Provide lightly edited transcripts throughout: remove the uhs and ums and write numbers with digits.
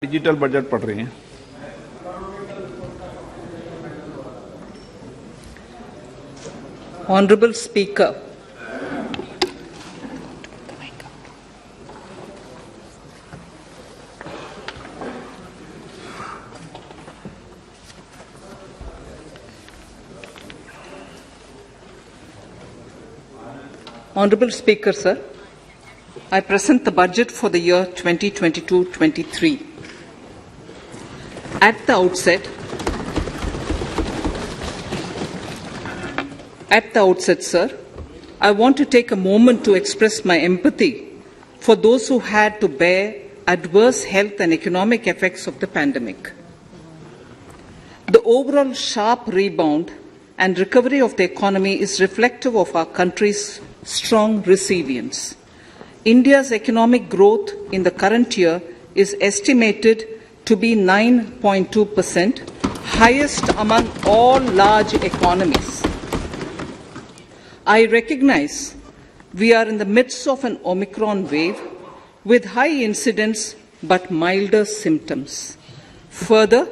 Digital budget पढ़ रही हैं। Honorable Speaker, Honorable Speaker, sir, I present the budget for the year 2022-23. At the outset, sir, I want to take a moment to express my empathy for those who had to bear adverse health and economic effects of the pandemic. The overall sharp rebound and recovery of the economy is reflective of our country's strong resilience. India's economic growth in the current year is estimated to be 9.2%, highest among all large economies. I recognize we are in the midst of an Omicron wave with high incidence but milder symptoms. Further,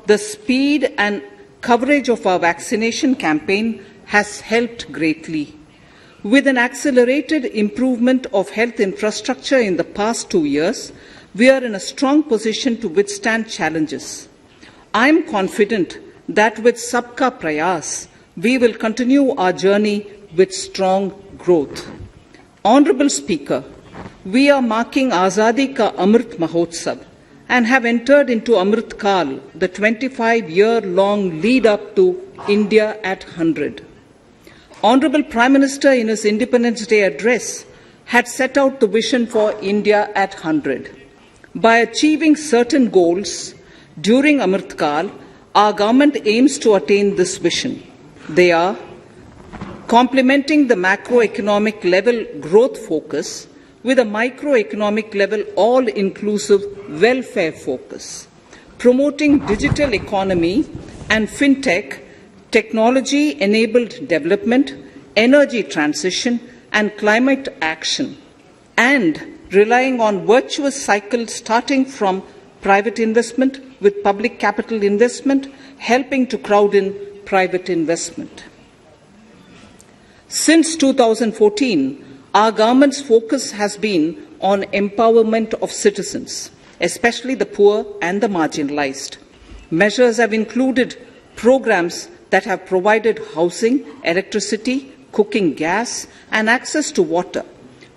the speed and coverage of our vaccination campaign has helped greatly. With an accelerated improvement of health infrastructure in the past 2 years, we are in a strong position to withstand challenges. I am confident that with Sabka Prayas, we will continue our journey with strong growth. Honorable Speaker, we are marking Azadi Ka Amrit Mahotsav and have entered into Amrit Kal, the 25-year-long lead up to India at 100. Honorable Prime Minister in his Independence Day address had set out the vision for India at 100. By achieving certain goals during Amrit Kal, our government aims to attain this vision. They are complementing the macroeconomic level growth focus with a microeconomic level all-inclusive welfare focus, promoting digital economy and fintech, technology-enabled development, energy transition and climate action, and relying on virtuous cycles starting from private investment with public capital investment, helping to crowd in private investment. Since 2014, our government's focus has been on empowerment of citizens, especially the poor and the marginalized. Measures have included programs that have provided housing, electricity, cooking gas, and access to water.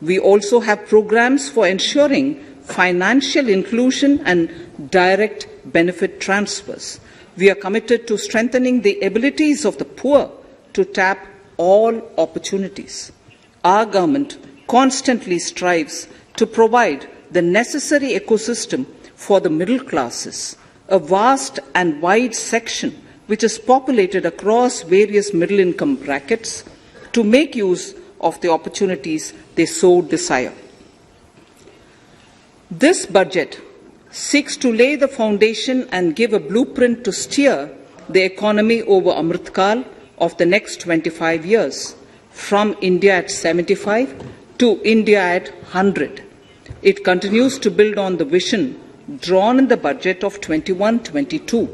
We also have programs for ensuring financial inclusion and direct benefit transfers. We are committed to strengthening the abilities of the poor to tap all opportunities. Our government constantly strives to provide the necessary ecosystem for the middle classes, a vast and wide section which is populated across various middle income brackets, to make use of the opportunities they so desire. This budget seeks to lay the foundation and give a blueprint to steer the economy over Amrit Kal of the next 25 years, from India at 75 to India at 100. It continues to build on the vision drawn in the budget of 21-22.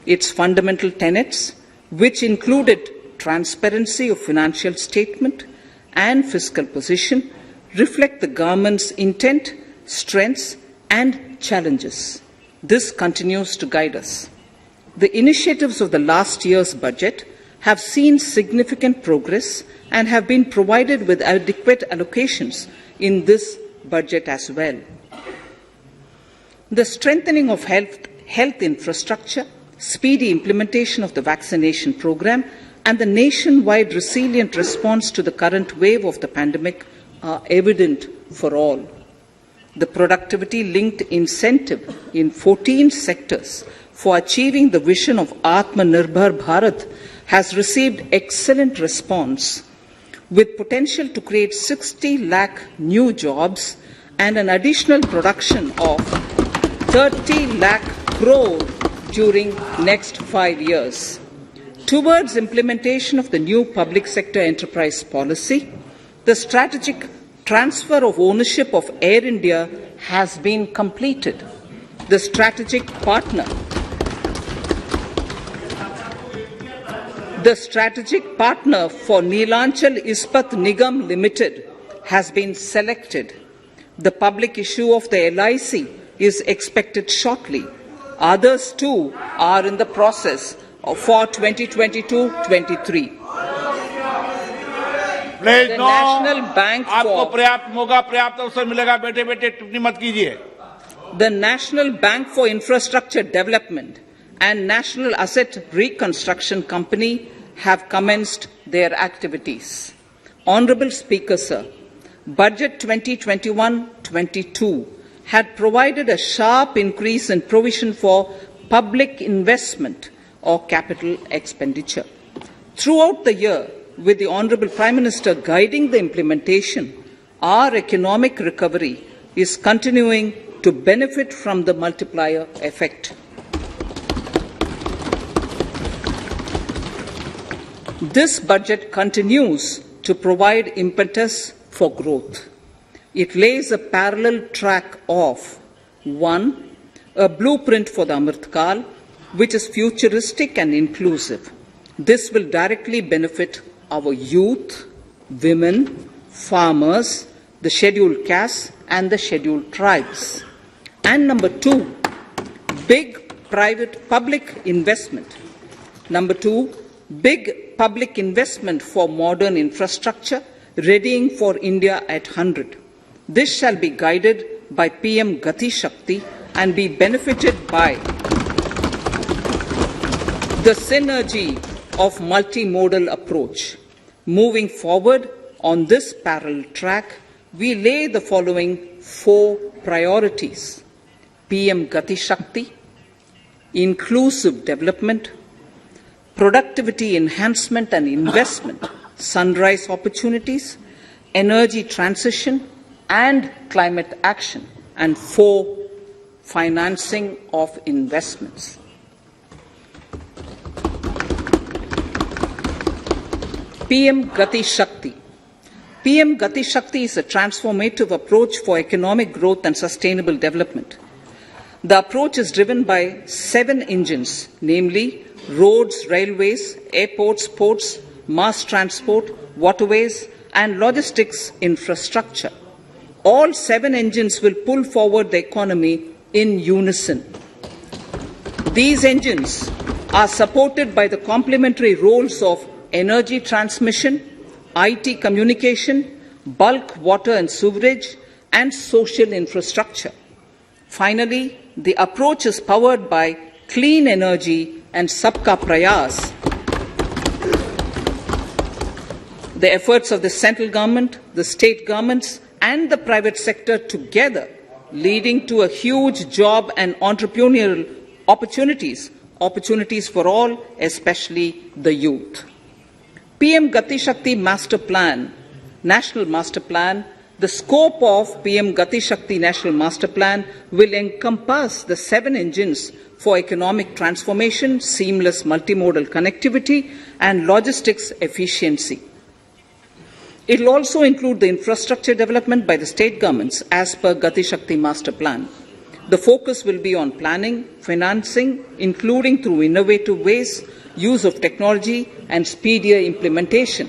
Its fundamental tenets, which included transparency of financial statement and fiscal position, reflect the government's intent, strengths and challenges. This continues to guide us. The initiatives of the last year's budget have seen significant progress and have been provided with adequate allocations in this budget as well. The strengthening of health infrastructure, speedy implementation of the vaccination program, and the nationwide resilient response to the current wave of the pandemic are evident for all. The productivity-linked incentive in 14 sectors for achieving the vision of Atmanirbhar Bharat has received excellent response, with potential to create 60 lakh new jobs and an additional production of 30 lakh crore during next 5 years. Towards implementation of the new public sector enterprise policy, the strategic transfer of ownership of Air India has been completed. the strategic partner. The strategic partner for Neelanchal Ispat Nigam Limited has been selected. The public issue of the LIC is expected shortly. Others too are in the process for 2022-23. Please The no, National Bank आपको for पर्याप्त मौका पर्याप्त अवसर मिलेगा, बेटे बेटे टिप्पणी मत कीजिए. the National Bank for Infrastructure Development and National Asset Reconstruction Company have commenced their activities. Honourable Speaker, sir, Budget 2021-22 had provided a sharp increase in provision for public investment or capital expenditure. Throughout the year, with the Honourable Prime Minister guiding the implementation, our economic recovery is continuing to benefit from the multiplier effect. This budget continues to provide impetus for growth. It lays a parallel track of 1. A blueprint for the Amrit Kal, which is futuristic and inclusive. This will directly benefit our youth, women, farmers, the scheduled castes and the scheduled tribes. And number 2, big public investment. Number 2, big public investment for modern infrastructure, readying for India at 100. This shall be guided by PM Gati Shakti and be benefited by the synergy of multimodal approach. Moving forward on this parallel track, we lay the following 4 priorities: PM Gati Shakti, inclusive development, productivity enhancement and investment, sunrise opportunities, energy transition and climate action, and 4, financing of investments. PM Gati Shakti. PM Gati Shakti is a transformative approach for economic growth and sustainable development. The approach is driven by 7 engines, namely roads, railways, airports, ports, mass transport, waterways, and logistics infrastructure. All 7 engines will pull forward the economy in unison. These engines are supported by the complementary roles of energy transmission, IT communication, bulk water and sewerage, and social infrastructure. Finally, the approach is powered by clean energy and Sabka Prayas. The efforts of the central government, the state governments, and the private sector together, leading to a huge job and entrepreneurial opportunities for all, especially the youth. PM Gati Shakti Master Plan, National Master Plan. The scope of PM Gati Shakti National Master Plan will encompass the 7 engines for economic transformation, seamless multimodal connectivity, and logistics efficiency. It will also include the infrastructure development by the state governments as per Gati Shakti Master Plan. The focus will be on planning, financing, including through innovative ways, use of technology, and speedier implementation.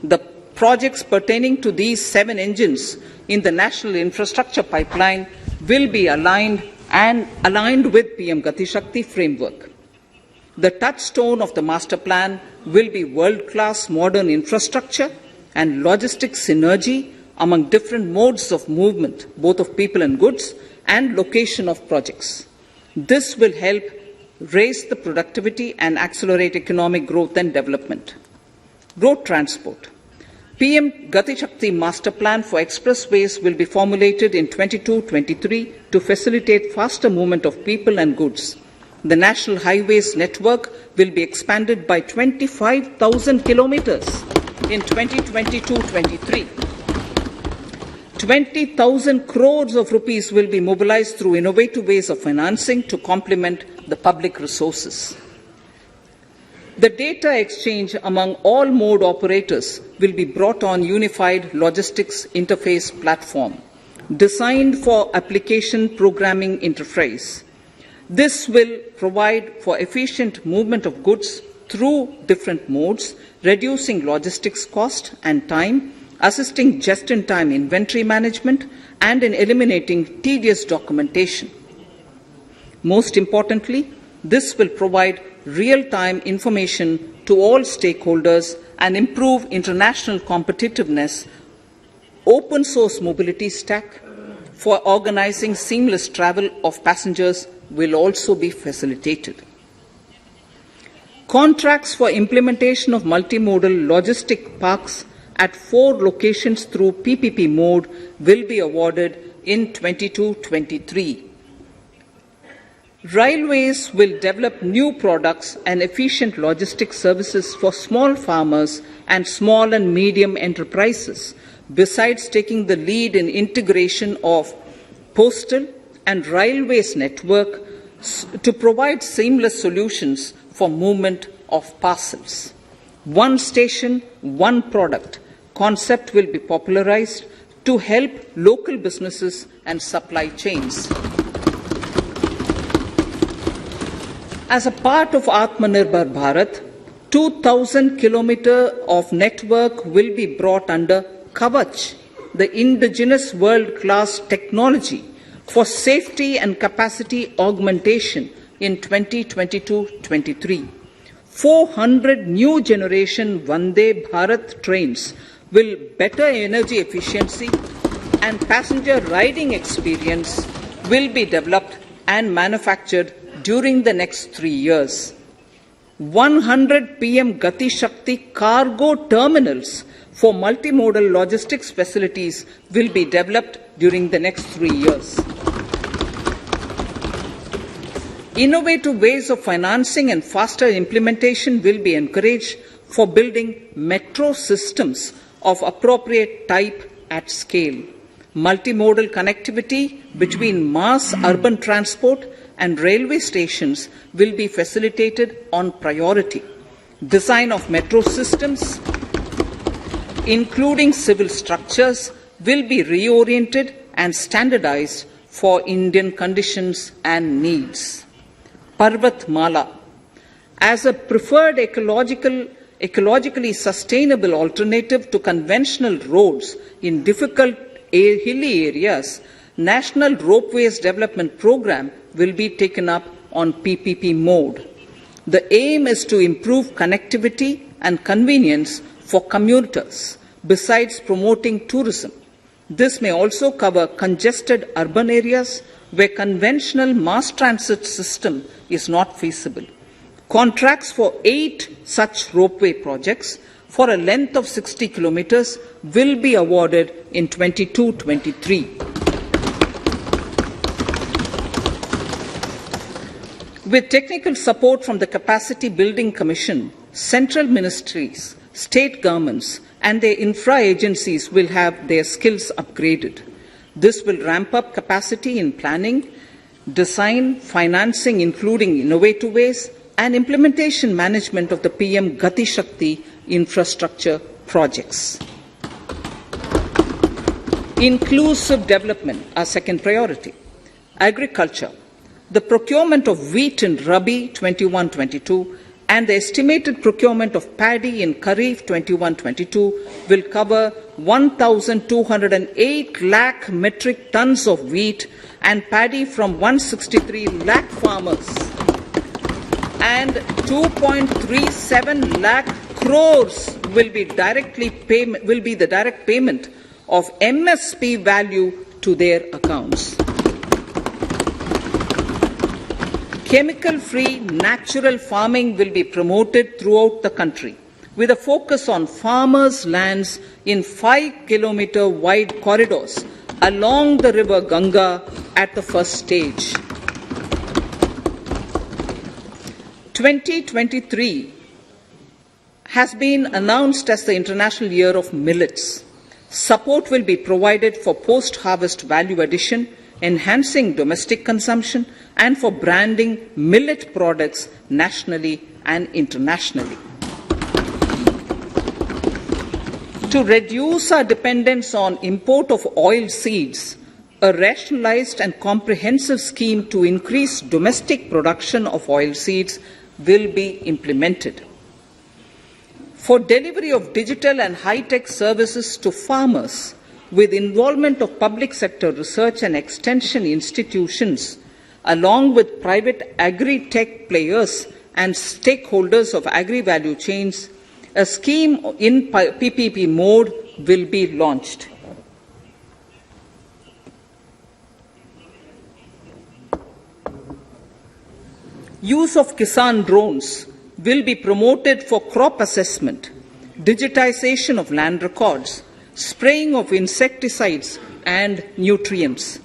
The projects pertaining to these 7 engines in the national infrastructure pipeline will be aligned with PM Gati Shakti framework. The touchstone of the master plan will be world-class modern infrastructure and logistics synergy among different modes of movement, both of people and goods, and location of projects. This will help raise the productivity and accelerate economic growth and development. Road transport. PM Gati Shakti Master Plan for expressways will be formulated in 22-23 to facilitate faster movement of people and goods. The National Highways network will be expanded by 25,000 kilometers in 2022-23. 20,000 crores of rupees will be mobilized through innovative ways of financing to complement the public resources. The data exchange among all mode operators will be brought on unified logistics interface platform. designed for application programming interface. This will provide for efficient movement of goods through different modes, reducing logistics cost and time, assisting just-in-time inventory management, and in eliminating tedious documentation. Most importantly, this will provide real-time information to all stakeholders and improve international competitiveness. Open source mobility stack for organizing seamless travel of passengers will also be facilitated. Contracts for implementation of multimodal logistic parks at 4 locations through PPP mode will be awarded in 22-23. Railways will develop new products and efficient logistics services for small farmers and small and medium enterprises, besides taking the lead in integration of postal and railways network to provide seamless solutions for movement of parcels. One station, one product concept will be popularized to help local businesses and supply chains. As a part of Atmanirbhar Bharat, 2,000 kilometers of network will be brought under Kavach, the indigenous world-class technology for safety and capacity augmentation in 2022-23. 400 new generation Vande Bharat trains will better energy efficiency and passenger riding experience will be developed and manufactured during the next 3 years. 100 PM Gati Shakti cargo terminals for multimodal logistics facilities will be developed during the next 3 years. Innovative ways of financing and faster implementation will be encouraged for building metro systems of appropriate type at scale. Multimodal connectivity between mass urban transport and railway stations will be facilitated on priority. Design of metro systems, including civil structures, will be reoriented and standardized for Indian conditions and needs. Parvat Mala, as a preferred ecologically sustainable alternative to conventional roads in difficult hilly areas, National Ropeways Development Program will be taken up on PPP mode. The aim is to improve connectivity and convenience for commuters, besides promoting tourism. This may also cover congested urban areas where conventional mass transit system is not feasible. Contracts for 8 such ropeway projects for a length of 60 kilometers will be awarded in 22-23. With technical support from the Capacity Building Commission, central ministries, state governments, and their infra agencies will have their skills upgraded. This will ramp up capacity in planning, design, financing, including innovative ways, and implementation management of the PM Gati Shakti infrastructure projects. Inclusive development, our second priority. Agriculture. The procurement of wheat in Rabi 21-22 and the estimated procurement of paddy in Kharif 21-22 will cover 1,208 lakh metric tons of wheat and paddy from 163 lakh farmers, and 2.37 lakh crores will be the direct payment of MSP value to their accounts. Chemical-free natural farming will be promoted throughout the country, with a focus on farmers' lands in 5-kilometer wide corridors along the river Ganga at the first stage. 2023 has been announced as the International Year of Millets. Support will be provided for post-harvest value addition, enhancing domestic consumption, and for branding millet products nationally and internationally. To reduce our dependence on import of oil seeds, a rationalized and comprehensive scheme to increase domestic production of oilseeds will be implemented. For delivery of digital and high-tech services to farmers, with involvement of public sector research and extension institutions, along with private agri-tech players and stakeholders of agri-value chains, a scheme in PPP mode will be launched. Use of Kisan drones will be promoted for crop assessment, digitization of land records, spraying of insecticides and nutrients.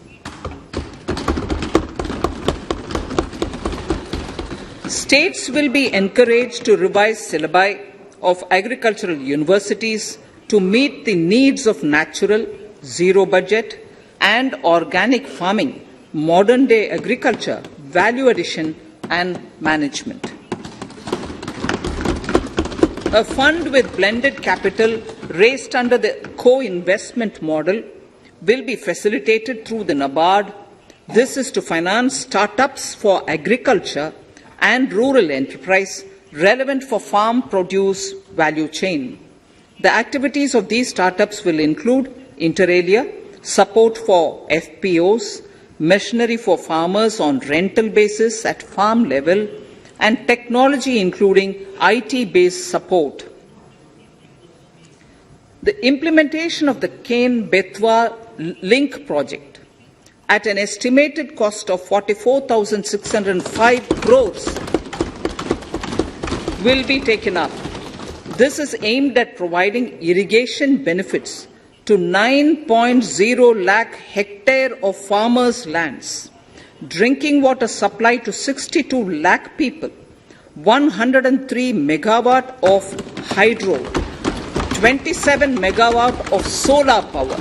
States will be encouraged to revise syllabi of agricultural universities to meet the needs of natural, zero budget and organic farming, modern day agriculture, value addition and management. A fund with blended capital raised under the co-investment model will be facilitated through the NABARD. This is to finance startups for agriculture and rural enterprise relevant for farm produce value chain. The activities of these startups will include inter alia, support for FPOs, machinery for farmers on rental basis at farm level, and technology including IT-based support. The implementation of the Ken-Betwa link project at an estimated cost of 44,605 crores will be taken up. This is aimed at providing irrigation benefits to 9.0 lakh hectare of farmers' lands, drinking water supply to 62 lakh people, 103 megawatt of hydro, 27 megawatt of solar power,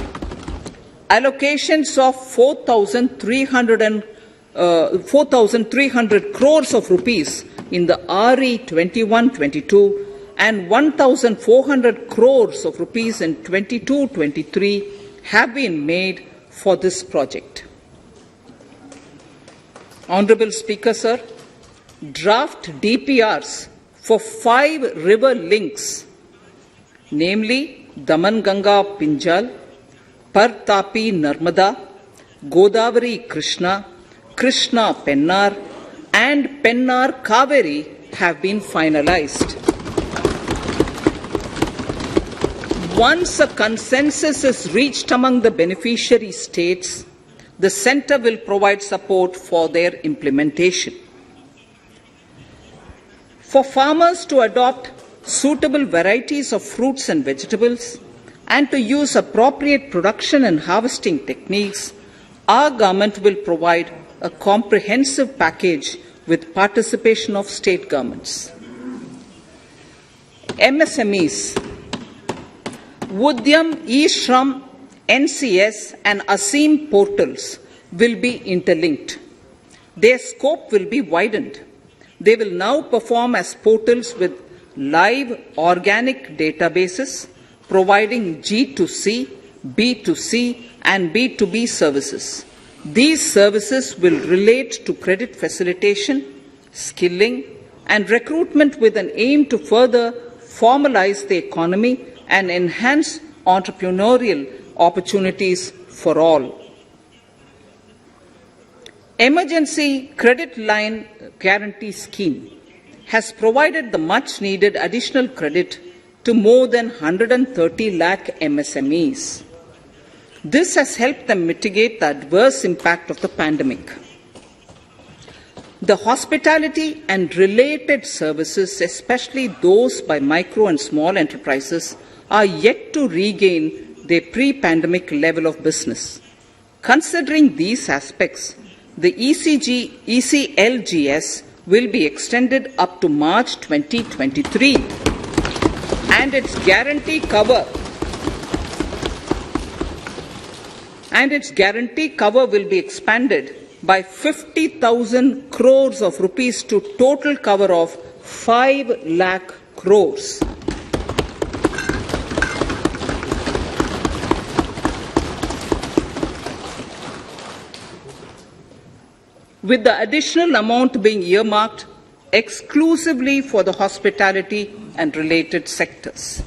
allocations of 4,300 crores of rupees in the RE 21-22 and 1,400 crores of rupees in 22-23 have been made for this project. Honorable Speaker, sir, draft DPRs for 5 river links, namely Daman-Ganga Pinjal, Par-Tapi Narmada, Godavari Krishna, Krishna Pennar, and Pennar Kaveri have been finalized. Once a consensus is reached among the beneficiary states, the Centre will provide support for their implementation. For farmers to adopt suitable varieties of fruits and vegetables and to use appropriate production and harvesting techniques, our government will provide a comprehensive package with participation of state governments. MSMEs, Udyam, eShram, NCS and ASEEM portals will be interlinked. Their scope will be widened. They will now perform as portals with live organic databases, providing G2C, B2C and B2B services. These services will relate to credit facilitation, skilling and recruitment with an aim to further formalize the economy and enhance entrepreneurial opportunities for all. Emergency Credit Line Guarantee Scheme has provided the much needed additional credit to more than 130 lakh MSMEs. This has helped them mitigate the adverse impact of the pandemic. The hospitality and related services, especially those by micro and small enterprises, are yet to regain their pre-pandemic level of business. Considering these aspects, the ECLGS will be extended up to March 2023 and its guarantee cover will be expanded by 50,000 crores of rupees to total cover of 5 lakh crores. with the additional amount being earmarked exclusively for the hospitality and related sectors.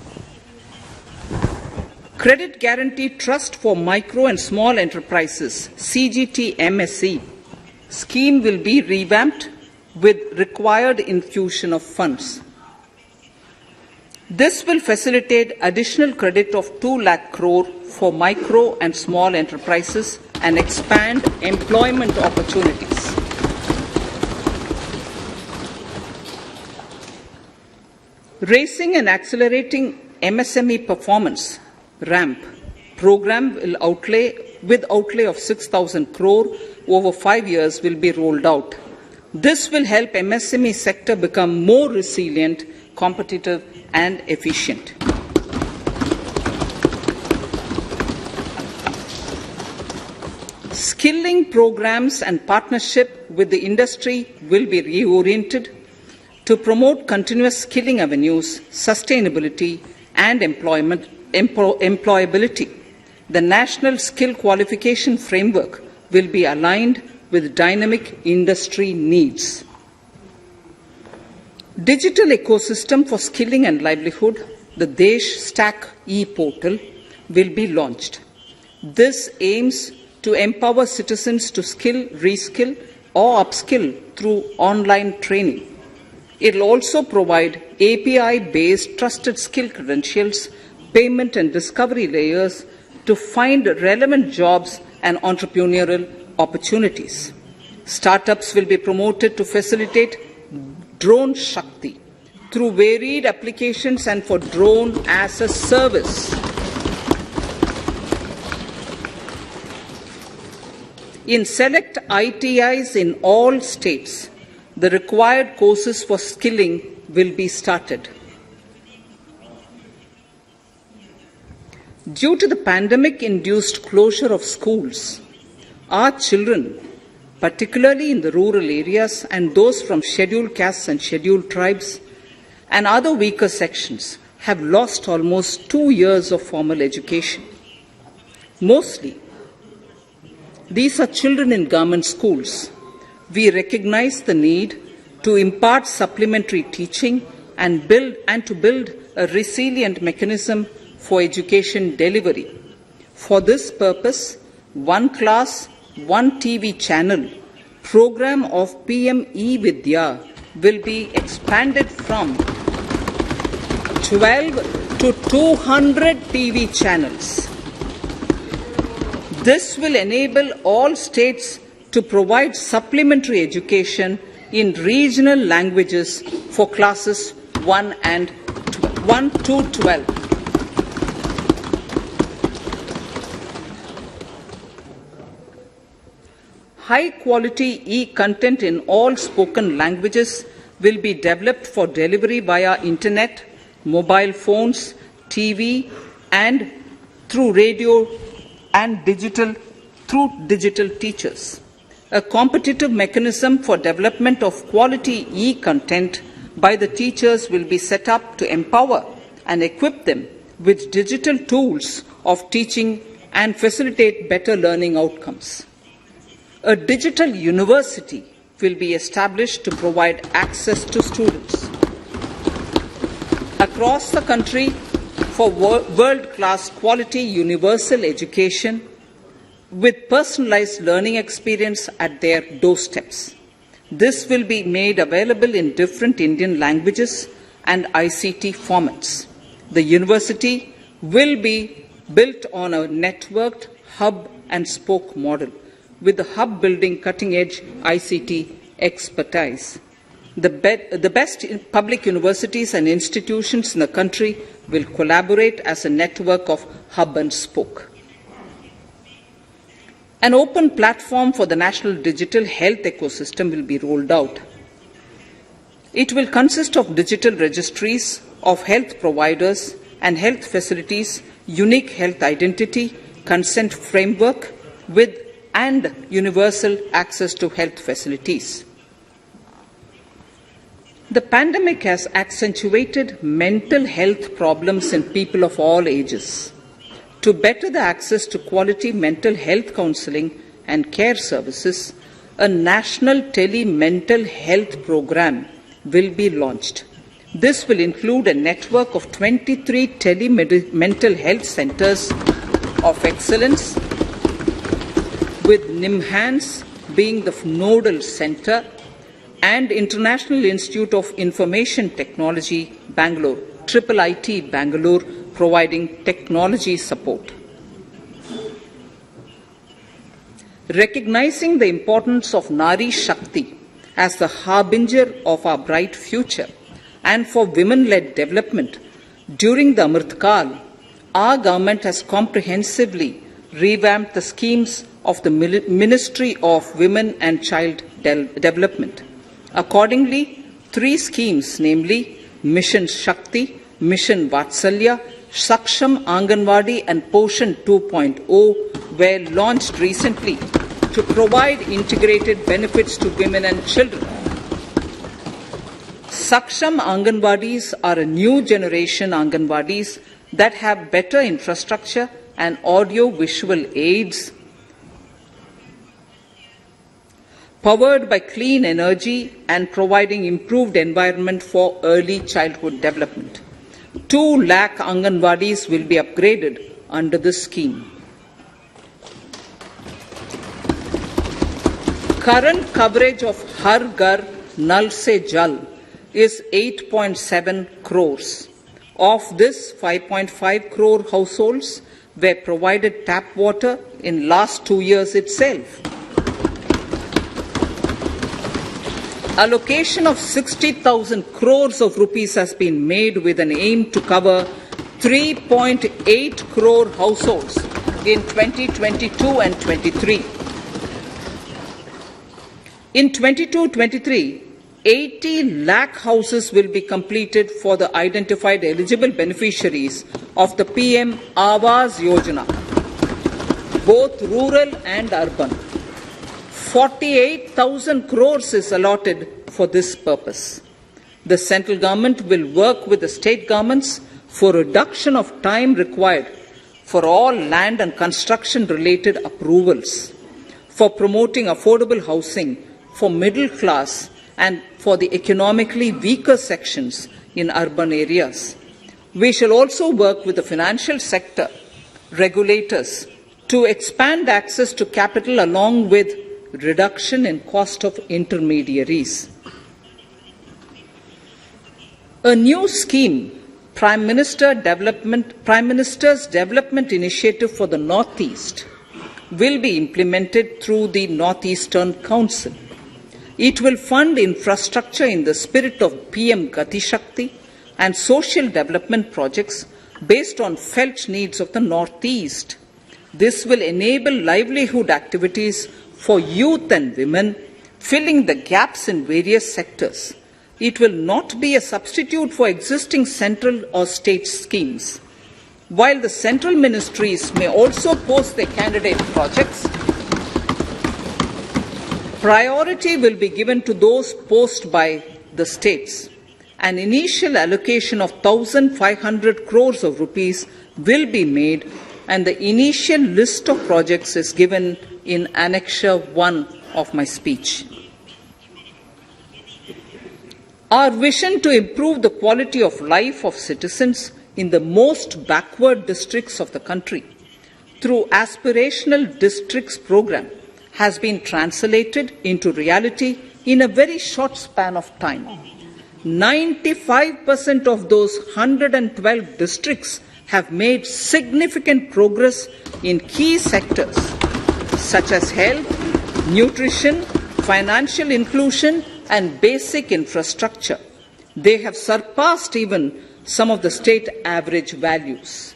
Credit Guarantee Trust for Micro and Small Enterprises, CGT-MSE, scheme will be revamped with required infusion of funds. This will facilitate additional credit of 2 lakh crore for micro and small enterprises and expand employment opportunities. Raising and accelerating MSME performance RAMP program will outlay of 6,000 crore over 5 years will be rolled out. This will help MSME sector become more resilient, competitive and efficient. Skilling programs and partnership with the industry will be reoriented to promote continuous skilling avenues, sustainability and employability. The National Skill Qualification Framework will be aligned with dynamic industry needs. Digital ecosystem for skilling and livelihood, the Desh Stack e-portal, will be launched. This aims to empower citizens to skill, reskill or upskill through online training. It will also provide API-based trusted skill credentials, payment and discovery layers to find relevant jobs and entrepreneurial opportunities. Startups will be promoted to facilitate Drone Shakti through varied applications and for drone as a service. In select ITIs in all states, the required courses for skilling will be started. Due to the pandemic-induced closure of schools, our children, particularly in the rural areas and those from scheduled castes and scheduled tribes and other weaker sections, have lost almost 2 years of formal education. Mostly, these are children in government schools. We recognize the need to impart supplementary teaching and to build a resilient mechanism for education delivery. For this purpose, One Class, One TV channel program of PM E-Vidya will be expanded from 12 to 200 TV channels. This will enable all states to provide supplementary education in regional languages for classes 1 to 12. High-quality e-content in all spoken languages will be developed for delivery via internet, mobile phones, TV, and through radio and digital teachers. A competitive mechanism for development of quality e-content by the teachers will be set up to empower and equip them with digital tools of teaching and facilitate better learning outcomes. A digital university will be established to provide access to students across the country for world-class quality universal education with personalized learning experience at their doorsteps. This will be made available in different Indian languages and ICT formats. The university will be built on a networked hub and spoke model, with the hub building cutting-edge ICT expertise. The best public universities and institutions in the country will collaborate as a network of hub and spoke. An open platform for the national digital health ecosystem will be rolled out. It will consist of digital registries of health providers and health facilities, unique health identity, consent framework, and universal access to health facilities. The pandemic has accentuated mental health problems in people of all ages. To better the access to quality mental health counseling and care services, a national tele-mental health program will be launched. This will include a network of 23 tele-mental health centers of excellence, with NIMHANS being the nodal center and International Institute of Information Technology, Bangalore, IIIT Bangalore, providing technology support. Recognizing the importance of Nari Shakti as the harbinger of our bright future and for women-led development, during the Amrit Kal, our government has comprehensively revamped the schemes of the Ministry of Women and Child Development. Accordingly, 3 schemes, namely Mission Shakti, Mission Vatsalya, Saksham Anganwadi and Poshan 2.0 were launched recently to provide integrated benefits to women and children. Saksham Anganwadis are a new generation Anganwadis that have better infrastructure and audio-visual aids, powered by clean energy and providing improved environment for early childhood development. 2 lakh Anganwadis will be upgraded under this scheme. Current coverage of Har Ghar Nal Se Jal is 8.7 crores. Of this, 5.5 crore households were provided tap water in last 2 years itself. Allocation of 60,000 crores of rupees has been made with an aim to cover 3.8 crore households in 2022 and 23. In 22-23, 80 lakh houses will be completed for the identified eligible beneficiaries of the PM Awas Yojana, both rural and urban. 48,000 crores is allotted for this purpose. The central government will work with the state governments for reduction of time required for all land and construction related approvals, for promoting affordable housing for middle class and for the economically weaker sections in urban areas. We shall also work with the financial sector regulators to expand access to capital along with reduction in cost of intermediaries. A new scheme, Prime Minister's Development Initiative for the Northeast, will be implemented through the Northeastern Council. It will fund infrastructure in the spirit of PM Gati Shakti and social development projects based on felt needs of the Northeast. This will enable livelihood activities for youth and women, filling the gaps in various sectors. It will not be a substitute for existing central or state schemes. While the central ministries may also post their candidate projects, priority will be given to those posted by the states. An initial allocation of 1,500 crores of rupees will be made, and the initial list of projects is given in Annexure 1 of my speech. Our vision to improve the quality of life of citizens in the most backward districts of the country through Aspirational Districts program has been translated into reality in a very short span of time. 95% of those 112 districts have made significant progress in key sectors such as health, nutrition, financial inclusion, and basic infrastructure. They have surpassed even some of the state average values.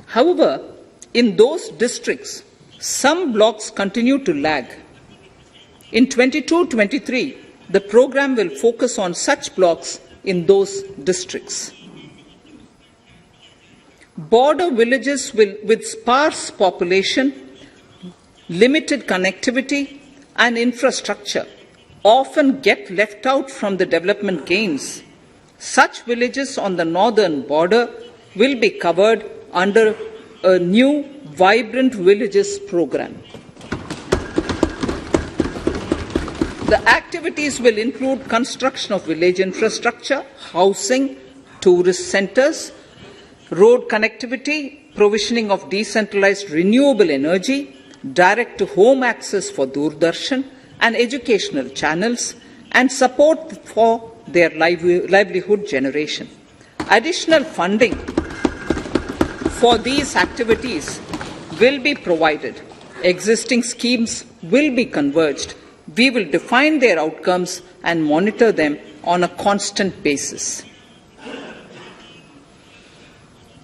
However, in those districts, some blocks continue to lag. In 22-23, the program will focus on such blocks in those districts. Border villages with sparse population, limited connectivity, and infrastructure often get left out from the development gains. Such villages on the northern border will be covered under a new Vibrant Villages program. The activities will include construction of village infrastructure, housing, tourist centres, road connectivity, provisioning of decentralized renewable energy, direct-to-home access for Doordarshan and educational channels, and support for their livelihood generation. Additional funding for these activities will be provided. Existing schemes will be converged. We will define their outcomes and monitor them on a constant basis.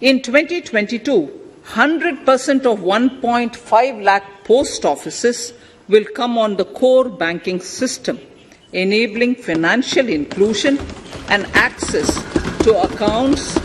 In 2022, 100% of 1.5 lakh post offices will come on the core banking system, enabling financial inclusion and access to accounts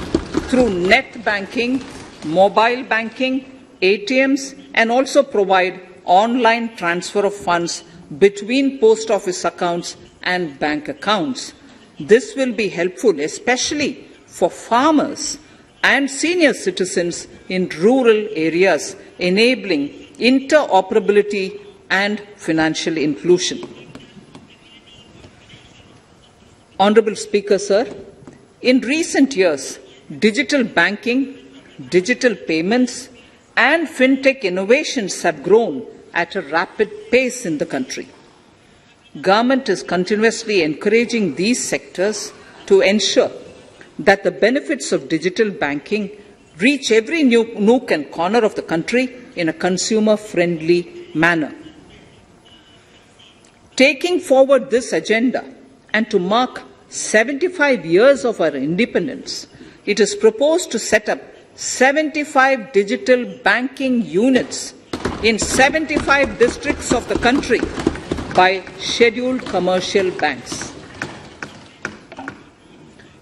through net banking, mobile banking, ATMs, and also provide online transfer of funds between post office accounts and bank accounts. This will be helpful, especially for farmers and senior citizens in rural areas, enabling interoperability and financial inclusion. Honourable Speaker, sir, in recent years, digital banking, digital payments, and fintech innovations have grown at a rapid pace in the country. Government is continuously encouraging these sectors to ensure that the benefits of digital banking reach every nook and corner of the country in a consumer-friendly manner. Taking forward this agenda and to mark 75 years of our independence, it is proposed to set up 75 digital banking units in 75 districts of the country by scheduled commercial banks.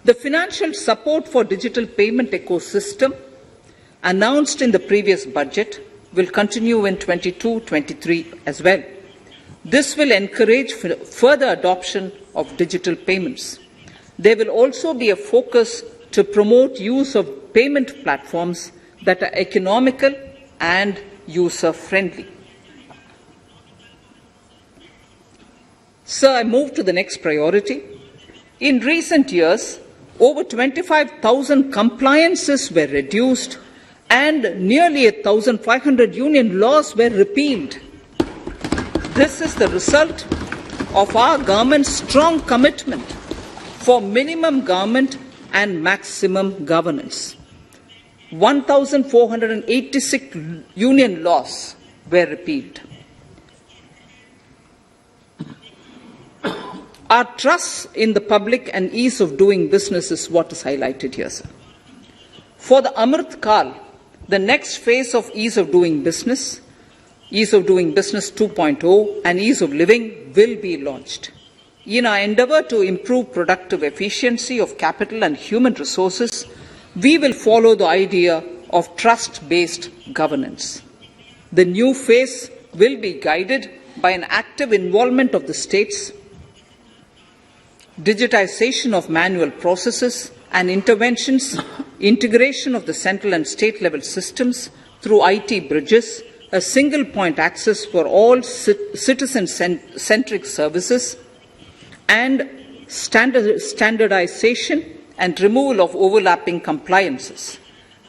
The financial support for digital payment ecosystem announced in the previous budget will continue in 22-23 as well. This will encourage further adoption of digital payments. There will also be a focus to promote use of payment platforms that are economical and user-friendly. Sir, I move to the next priority. In recent years, over 25,000 compliances were reduced and nearly 1,500 union laws were repealed. This is the result of our government's strong commitment for minimum government and maximum governance. 1,486 union laws were repealed. Our trust in the public and ease of doing business is what is highlighted here, sir. For the Amrit Kal, the next phase of ease of doing business 2.0 and ease of living will be launched. In our endeavour to improve productive efficiency of capital and human resources, we will follow the idea of trust-based governance. The new phase will be guided by an active involvement of the states, digitization of manual processes and interventions, integration of the central and state level systems through IT bridges, a single point access for all citizen-centric services, and standardization and removal of overlapping compliances.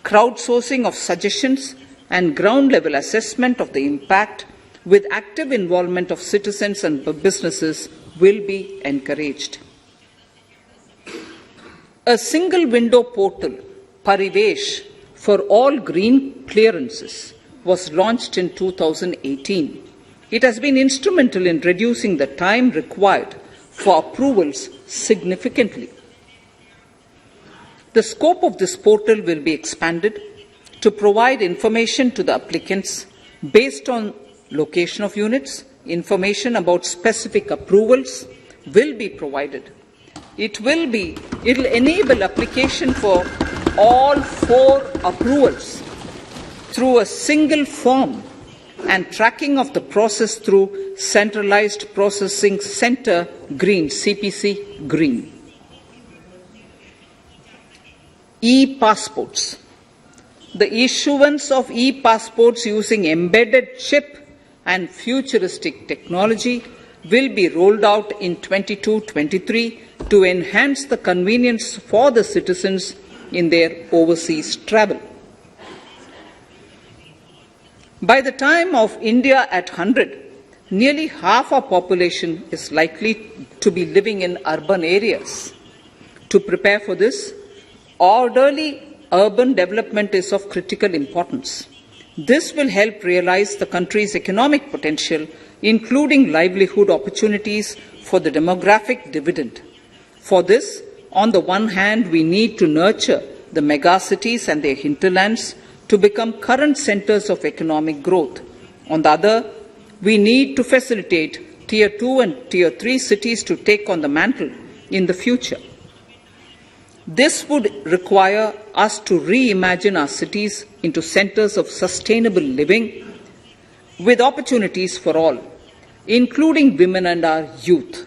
Crowdsourcing of suggestions and ground-level assessment of the impact with active involvement of citizens and businesses will be encouraged. A single window portal, Parivesh, for all green clearances was launched in 2018. It has been instrumental in reducing the time required for approvals significantly. The scope of this portal will be expanded to provide information to the applicants based on location of units. Information about specific approvals will be provided. It will enable application for all 4 approvals through a single form and tracking of the process through Centralized Processing Center Green, CPC Green. e-passports. The issuance of e-passports using embedded chip and futuristic technology will be rolled out in 22-23 to enhance the convenience for the citizens in their overseas travel. By the time of India at 100, nearly half our population is likely to be living in urban areas. To prepare for this, orderly urban development is of critical importance. This will help realize the country's economic potential, including livelihood opportunities for the demographic dividend. For this, on the one hand, we need to nurture the megacities and their hinterlands to become current centers of economic growth. On the other, we need to facilitate Tier 2 and Tier 3 cities to take on the mantle in the future. This would require us to reimagine our cities into centers of sustainable living with opportunities for all, including women and our youth.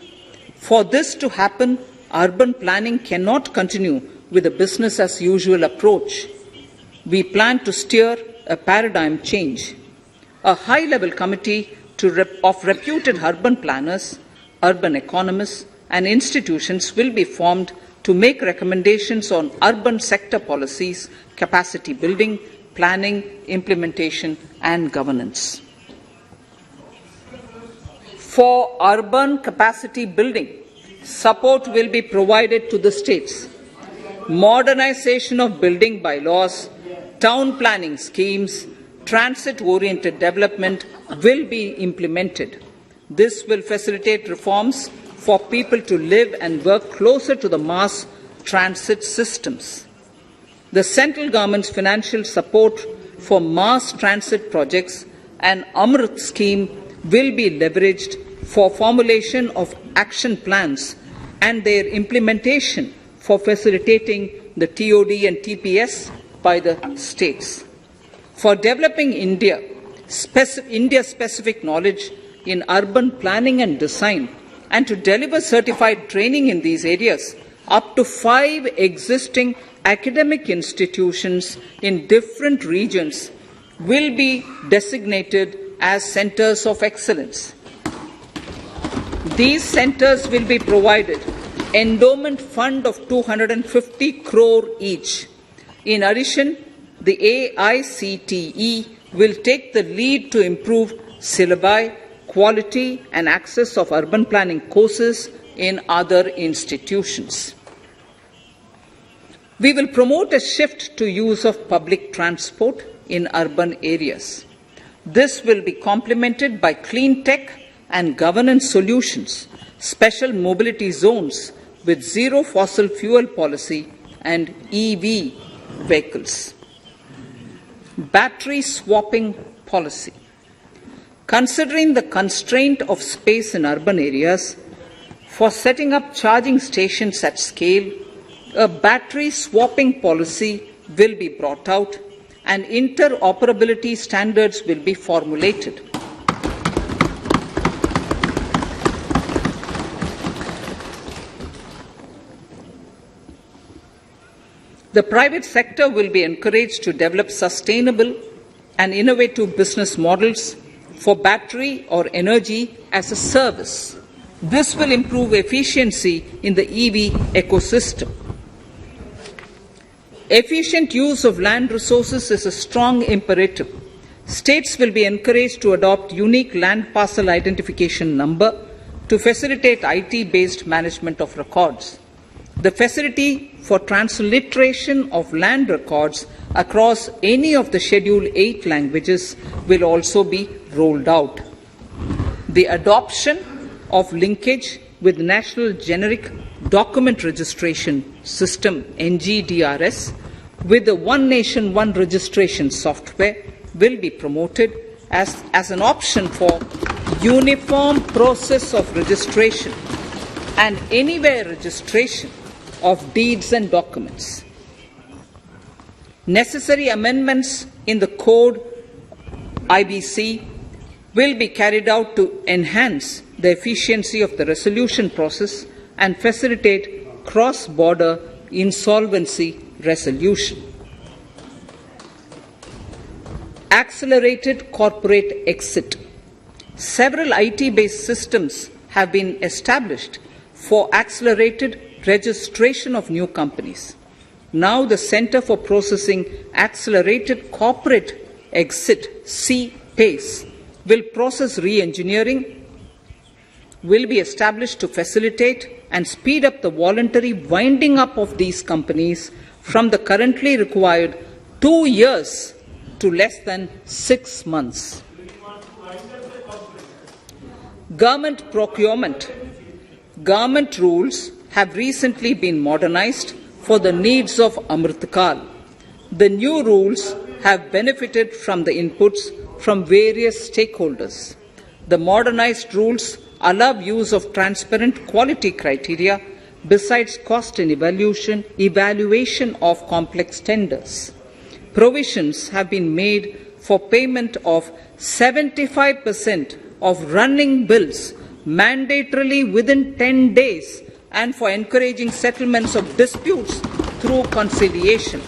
For this to happen, urban planning cannot continue with a business as usual approach. We plan to steer a paradigm change. A high-level committee of reputed urban planners, urban economists, and institutions will be formed to make recommendations on urban sector policies, capacity building, planning, implementation, and governance. For urban capacity building, support will be provided to the states. Modernization of building bylaws, town planning schemes, transit-oriented development will be implemented. This will facilitate reforms for people to live and work closer to the mass transit systems. The central government's financial support for mass transit projects and Amrit scheme will be leveraged for formulation of action plans and their implementation for facilitating the TOD and TPS by the states. For developing India-specific knowledge in urban planning and design, and to deliver certified training in these areas, up to 5 existing academic institutions in different regions will be designated as centers of excellence. These centers will be provided endowment fund of 250 crore each. In addition, the AICTE will take the lead to improve syllabi, quality and access of urban planning courses in other institutions. We will promote a shift to use of public transport in urban areas. This will be complemented by clean tech and governance solutions, special mobility zones with zero fossil fuel policy and EV vehicles. Battery swapping policy. Considering the constraint of space in urban areas, for setting up charging stations at scale, a battery swapping policy will be brought out and interoperability standards will be formulated. The private sector will be encouraged to develop sustainable and innovative business models for battery or energy as a service. This will improve efficiency in the EV ecosystem. Efficient use of land resources is a strong imperative. States will be encouraged to adopt unique land parcel identification number to facilitate IT-based management of records. The facility for transliteration of land records across any of the Schedule 8 languages will also be rolled out. The adoption of linkage with National Generic Document Registration System (NGDRS) with the One Nation, One Registration software will be promoted as an option for uniform process of registration and anywhere registration of deeds and documents. Necessary amendments in the code IBC will be carried out to enhance the efficiency of the resolution process and facilitate cross-border insolvency resolution. Accelerated corporate exit. Several IT-based systems have been established for accelerated registration of new companies. Now the Center for Processing Accelerated Corporate Exit, CPACE, will process re-engineering, will be established to facilitate and speed up the voluntary winding up of these companies from the currently required 2 years to less than 6 months. Government procurement. Government rules have recently been modernized for the needs of Amritkal. The new rules have benefited from the inputs from various stakeholders. The modernized rules allow use of transparent quality criteria besides cost and evaluation of complex tenders. Provisions have been made for payment of 75% of running bills mandatorily within 10 days and for encouraging settlements of disputes through conciliation.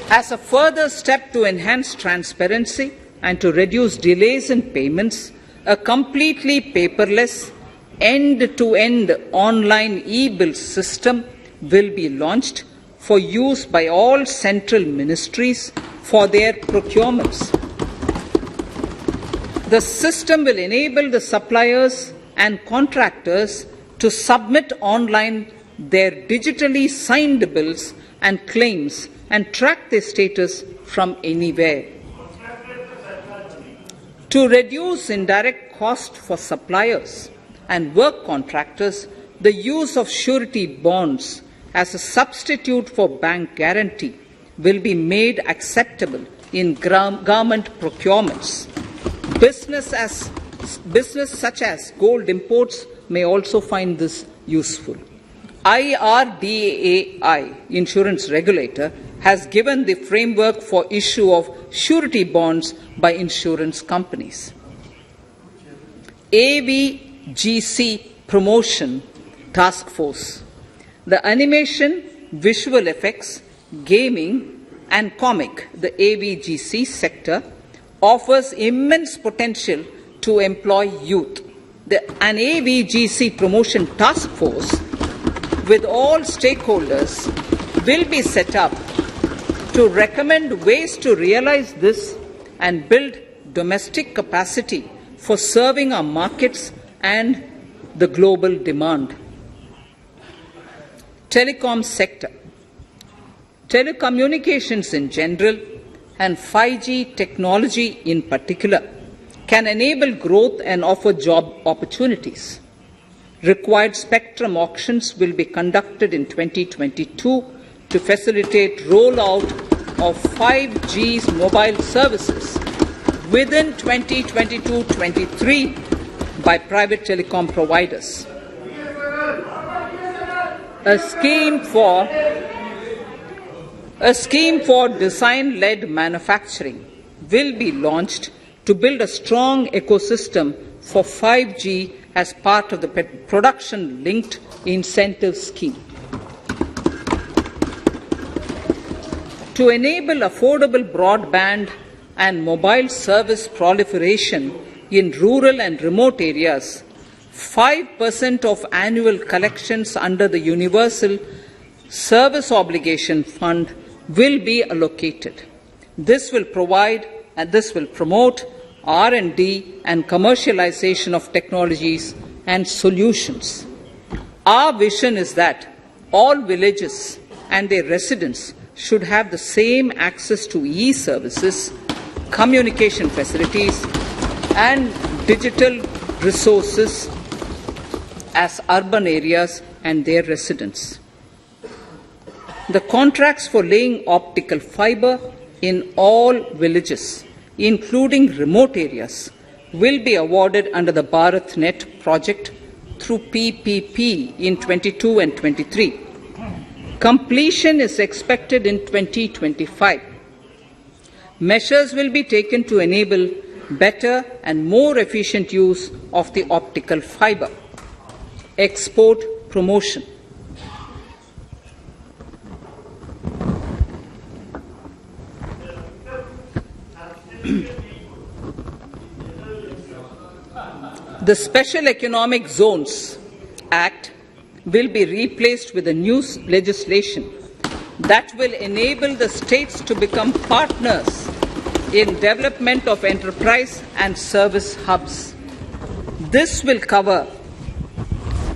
As a further step to enhance transparency and to reduce delays in payments, a completely paperless, end-to-end online e-bill system will be launched for use by all central ministries for their procurements. The system will enable the suppliers and contractors to submit online their digitally signed bills and claims and track their status from anywhere. To reduce indirect cost for suppliers and work contractors, the use of surety bonds as a substitute for bank guarantee will be made acceptable in government procurements. Business such as gold imports may also find this useful. IRDAI, insurance regulator, has given the framework for issue of surety bonds by insurance companies. AVGC Promotion Task Force. The animation, visual effects, gaming and comic, the AVGC sector, offers immense potential to employ youth. An AVGC Promotion Task Force with all stakeholders will be set up to recommend ways to realize this and build domestic capacity for serving our markets and the global demand. Telecom sector. Telecommunications in general and 5G technology in particular can enable growth and offer job opportunities. Required spectrum auctions will be conducted in 2022 to facilitate rollout of 5G's mobile services within 2022-23 by private telecom providers. A scheme for design-led manufacturing will be launched to build a strong ecosystem for 5G as part of the production-linked incentive scheme. To enable affordable broadband and mobile service proliferation in rural and remote areas, 5% of annual collections under the Universal Service Obligation Fund will be allocated. This will promote R&D and commercialization of technologies and solutions. Our vision is that all villages and their residents should have the same access to e-services, communication facilities, and digital resources as urban areas and their residents. The contracts for laying optical fiber in all villages, including remote areas, will be awarded under the BharatNet project through PPP in 22 and 23. Completion is expected in 2025. Measures will be taken to enable better and more efficient use of the optical fiber. Export promotion. The Special Economic Zones Act will be replaced with a new legislation that will enable the states to become partners in development of enterprise and service hubs. This will cover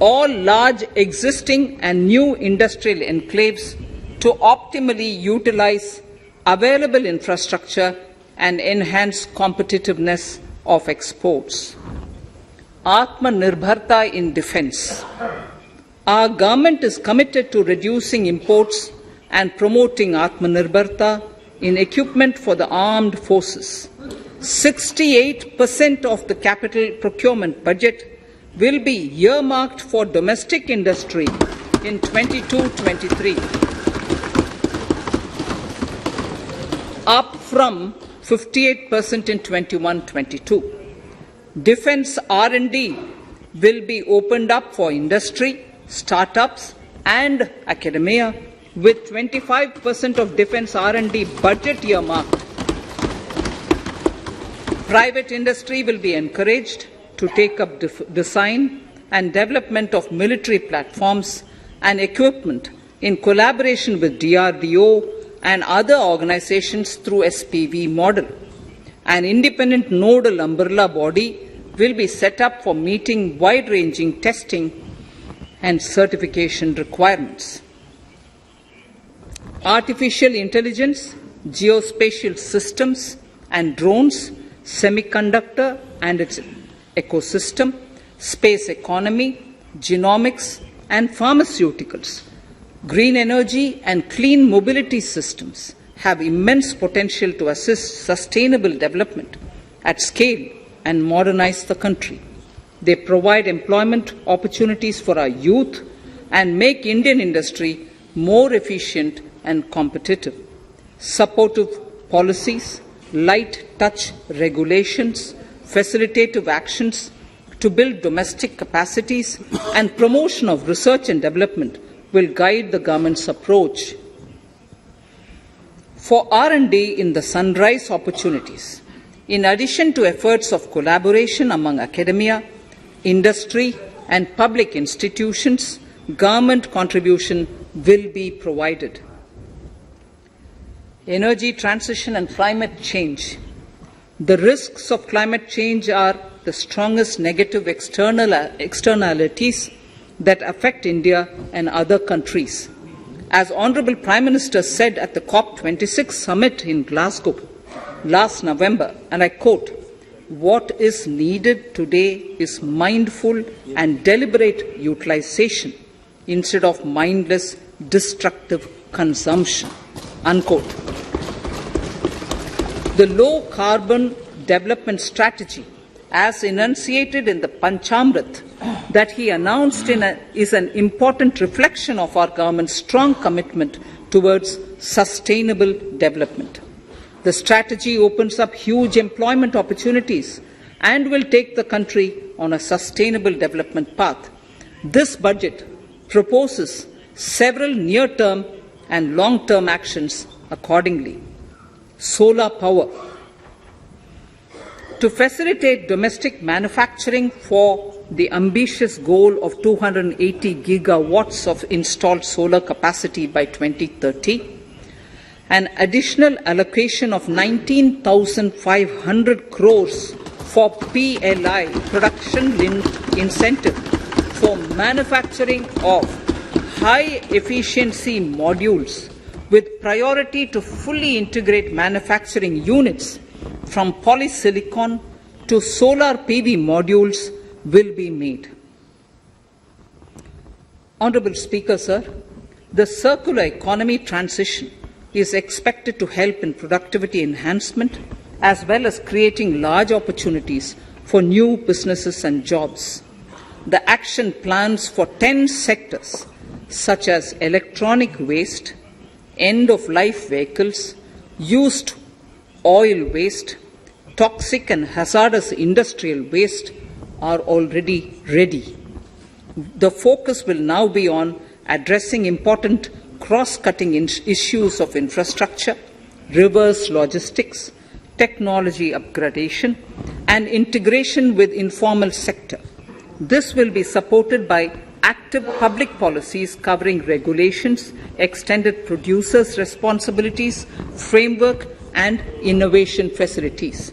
all large existing and new industrial enclaves to optimally utilize available infrastructure and enhance competitiveness of exports. Atmanirbharta in defense. Our government is committed to reducing imports and promoting Atmanirbharta in equipment for the armed forces. 68% of the capital procurement budget will be earmarked for domestic industry in 22-23, up from 58% in 21-22. Defense R&D will be opened up for industry, startups and academia, with 25% of defense R&D budget earmarked. Private industry will be encouraged to take up design and development of military platforms and equipment in collaboration with DRDO and other organizations through SPV model. An independent nodal umbrella body will be set up for meeting wide-ranging testing and certification requirements. Artificial intelligence, geospatial systems and drones, semiconductor and its ecosystem, space economy, genomics and pharmaceuticals, green energy and clean mobility systems have immense potential to assist sustainable development at scale and modernize the country. They provide employment opportunities for our youth and make Indian industry more efficient and competitive. Supportive policies, light touch regulations, facilitative actions to build domestic capacities and promotion of research and development will guide the government's approach. For R&D in the sunrise opportunities, in addition to efforts of collaboration among academia, industry and public institutions, government contribution will be provided. Energy transition and climate change. The risks of climate change are the strongest negative externalities that affect India and other countries. As Honourable Prime Minister said at the COP26 summit in Glasgow last November, and I quote, "What is needed today is mindful and deliberate utilization instead of mindless, destructive consumption," unquote. The low-carbon development strategy, as enunciated in the Panchamrit that he announced is an important reflection of our government's strong commitment towards sustainable development. The strategy opens up huge employment opportunities and will take the country on a sustainable development path. This budget proposes several near-term and long-term actions accordingly. Solar power. To facilitate domestic manufacturing for the ambitious goal of 280 gigawatts of installed solar capacity by 2030, an additional allocation of 19,500 crores for PLI, production-linked incentive, for manufacturing of high-efficiency modules with priority to fully integrate manufacturing units from polysilicon to solar PV modules will be made. Honourable Speaker, sir, the circular economy transition is expected to help in productivity enhancement as well as creating large opportunities for new businesses and jobs. The action plans for 10 sectors such as electronic waste, end-of-life vehicles, used oil waste, toxic and hazardous industrial waste are already ready. The focus will now be on addressing important cross-cutting issues of infrastructure, reverse logistics, technology upgradation, and integration with informal sector. This will be supported by active public policies covering regulations, extended producers' responsibilities, framework, and innovation facilities.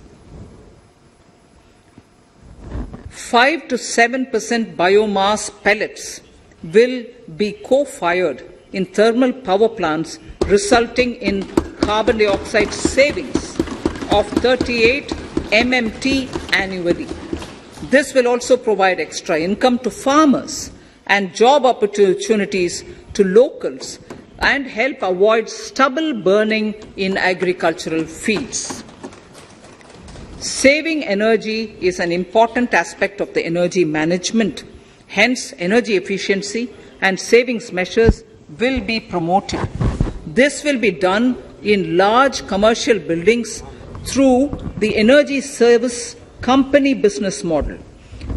5 to 7% biomass pellets will be co-fired in thermal power plants, resulting in carbon dioxide savings of 38 MMT annually. This will also provide extra income to farmers and job opportunities to locals and help avoid stubble burning in agricultural fields. Saving energy is an important aspect of the energy management. Hence, energy efficiency and savings measures will be promoted. This will be done in large commercial buildings through the energy service company business model.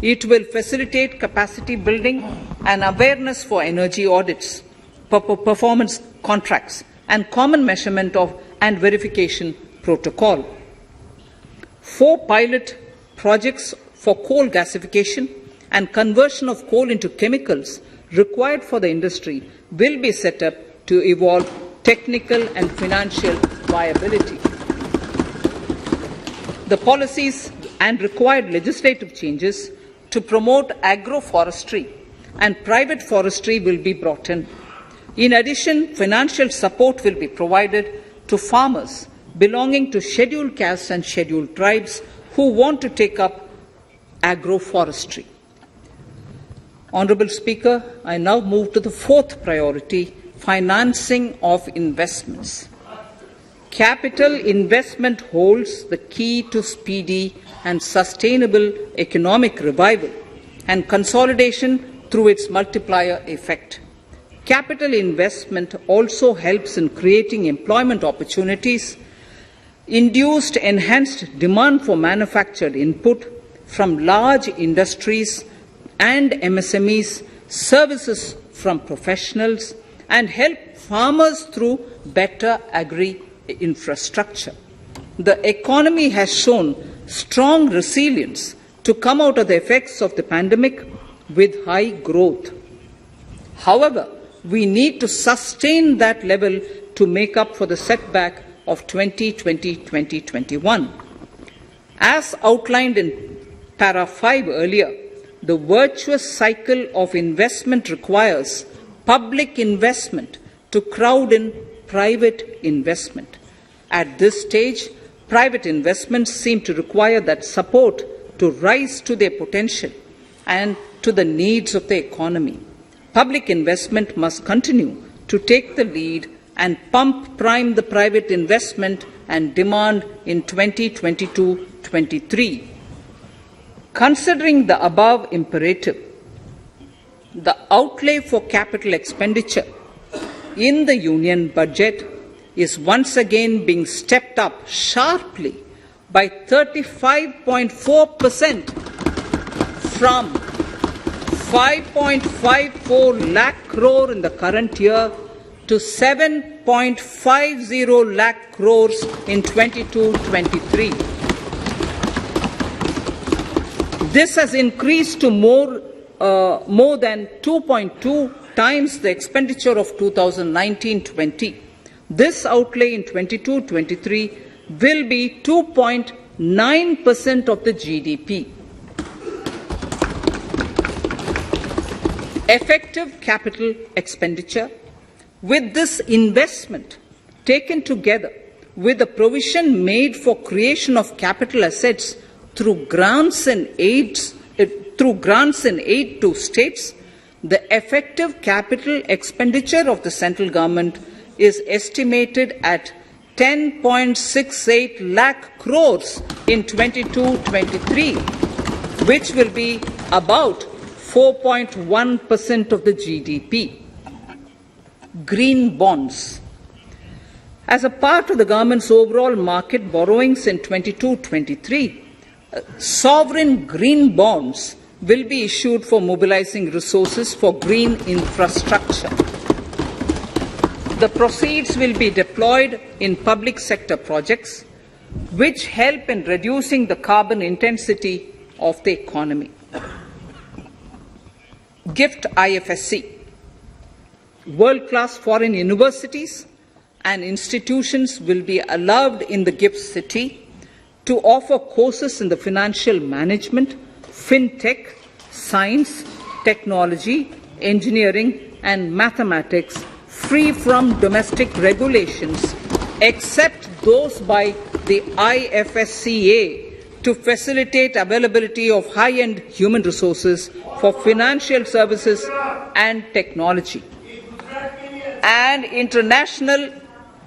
It will facilitate capacity building and awareness for energy audits, performance contracts, and common measurement of and verification protocol. 4 pilot projects for coal gasification and conversion of coal into chemicals required for the industry will be set up to evolve technical and financial viability. The policies and required legislative changes to promote agroforestry and private forestry will be brought in. In addition, financial support will be provided to farmers belonging to scheduled castes and scheduled tribes who want to take up agroforestry. Honourable Speaker, I now move to the 4th priority, financing of investments. Capital investment holds the key to speedy and sustainable economic revival and consolidation through its multiplier effect. Capital investment also helps in creating employment opportunities, induced enhanced demand for manufactured input from large industries and MSMEs, services from professionals, and help farmers through better agri-infrastructure. The economy has shown strong resilience to come out of the effects of the pandemic with high growth. However, we need to sustain that level to make up for the setback of 2020-2021. As outlined in para 5 earlier, the virtuous cycle of investment requires public investment to crowd in private investment. At this stage, private investments seem to require that support to rise to their potential and to the needs of the economy. Public investment must continue to take the lead and prime the private investment and demand in 2022-23. Considering the above imperative, the outlay for capital expenditure in the Union budget is once again being stepped up sharply by 35.4% from 5.54 lakh crore in the current year to 7.50 lakh crores in 22-23. This has increased to more than 2.2 times the expenditure of 2019-20. This outlay in 22-23 will be 2.9% of the GDP. Effective capital expenditure, with this investment taken together with the provision made for creation of capital assets through grants and aid to states, the effective capital expenditure of the central government is estimated at 10.68 lakh crores in 22-23, which will be about 4.1% of the GDP. Green bonds. As a part of the government's overall market borrowings in 22-23, sovereign green bonds will be issued for mobilizing resources for green infrastructure. The proceeds will be deployed in public sector projects, which help in reducing the carbon intensity of the economy. GIFT IFSC. World-class foreign universities and institutions will be allowed in the GIFT city to offer courses in the financial management, fintech, science, technology, engineering, and mathematics free from domestic regulations, except those by the IFSCA to facilitate availability of high-end human resources for financial services and technology. An international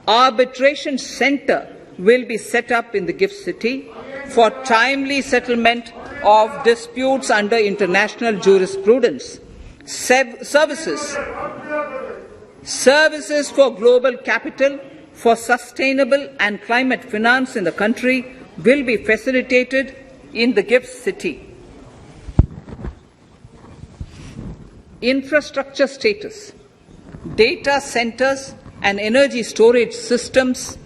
arbitration center will be set up in the GIFT city for timely settlement of disputes under international jurisprudence. Services for global capital, for sustainable and climate finance in the country will be facilitated in the GIFT city. Infrastructure status. Data centers and energy storage systems,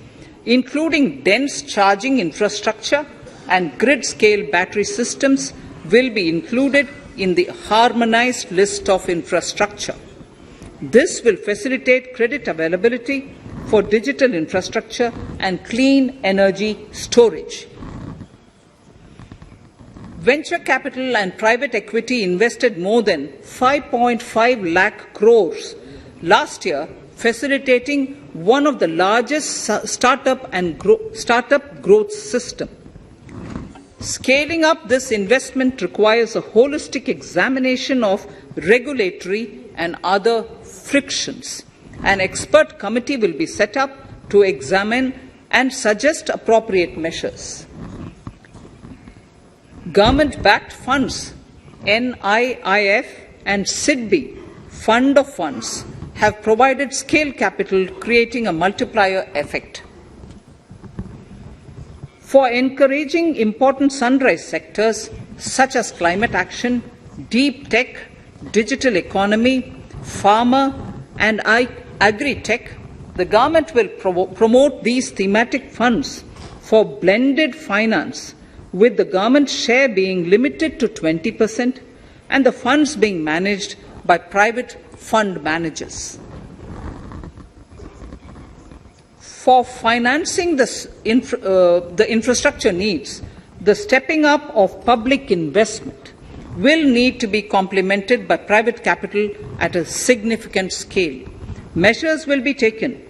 including dense charging infrastructure and grid-scale battery systems, will be included in the harmonized list of infrastructure. This will facilitate credit availability for digital infrastructure and clean energy storage. Venture capital and private equity invested more than 5.5 lakh crores last year, facilitating one of the largest startup growth system. Scaling up this investment requires a holistic examination of regulatory and other frictions. An expert committee will be set up to examine and suggest appropriate measures. Government-backed funds, NIIF and SIDBI, Fund of Funds, have provided scale capital, creating a multiplier effect. For encouraging important sunrise sectors such as climate action, deep tech, digital economy, pharma, and agri-tech, the government will promote these thematic funds for blended finance, with the government share being limited to 20% and the funds being managed by private fund managers. For financing the infrastructure needs, the stepping up of public investment will need to be complemented by private capital at a significant scale. Measures will be taken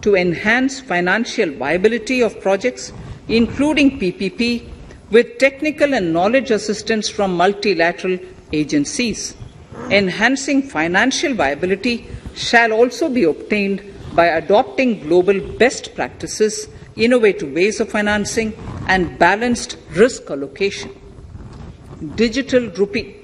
to enhance financial viability of projects, including PPP, with technical and knowledge assistance from multilateral agencies. Enhancing financial viability shall also be obtained by adopting global best practices, innovative ways of financing, and balanced risk allocation. Digital rupee.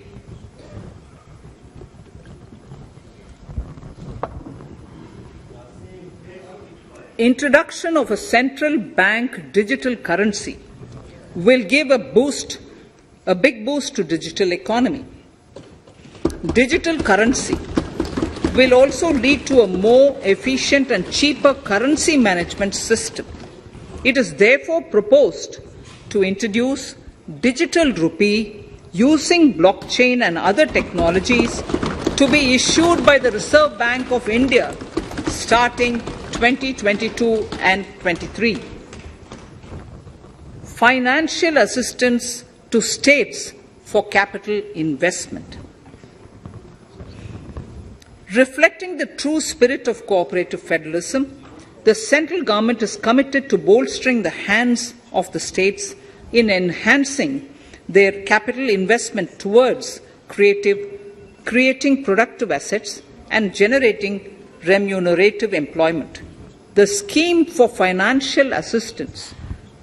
Introduction of a central bank digital currency will give a big boost to digital economy. Digital currency will also lead to a more efficient and cheaper currency management system. It is therefore proposed to introduce digital rupee using blockchain and other technologies to be issued by the Reserve Bank of India starting 2022 and 23. Financial assistance to states for capital investment. Reflecting the true spirit of cooperative federalism, the central government is committed to bolstering the hands of the states in enhancing their capital investment towards creating productive assets and generating remunerative employment. The scheme for financial assistance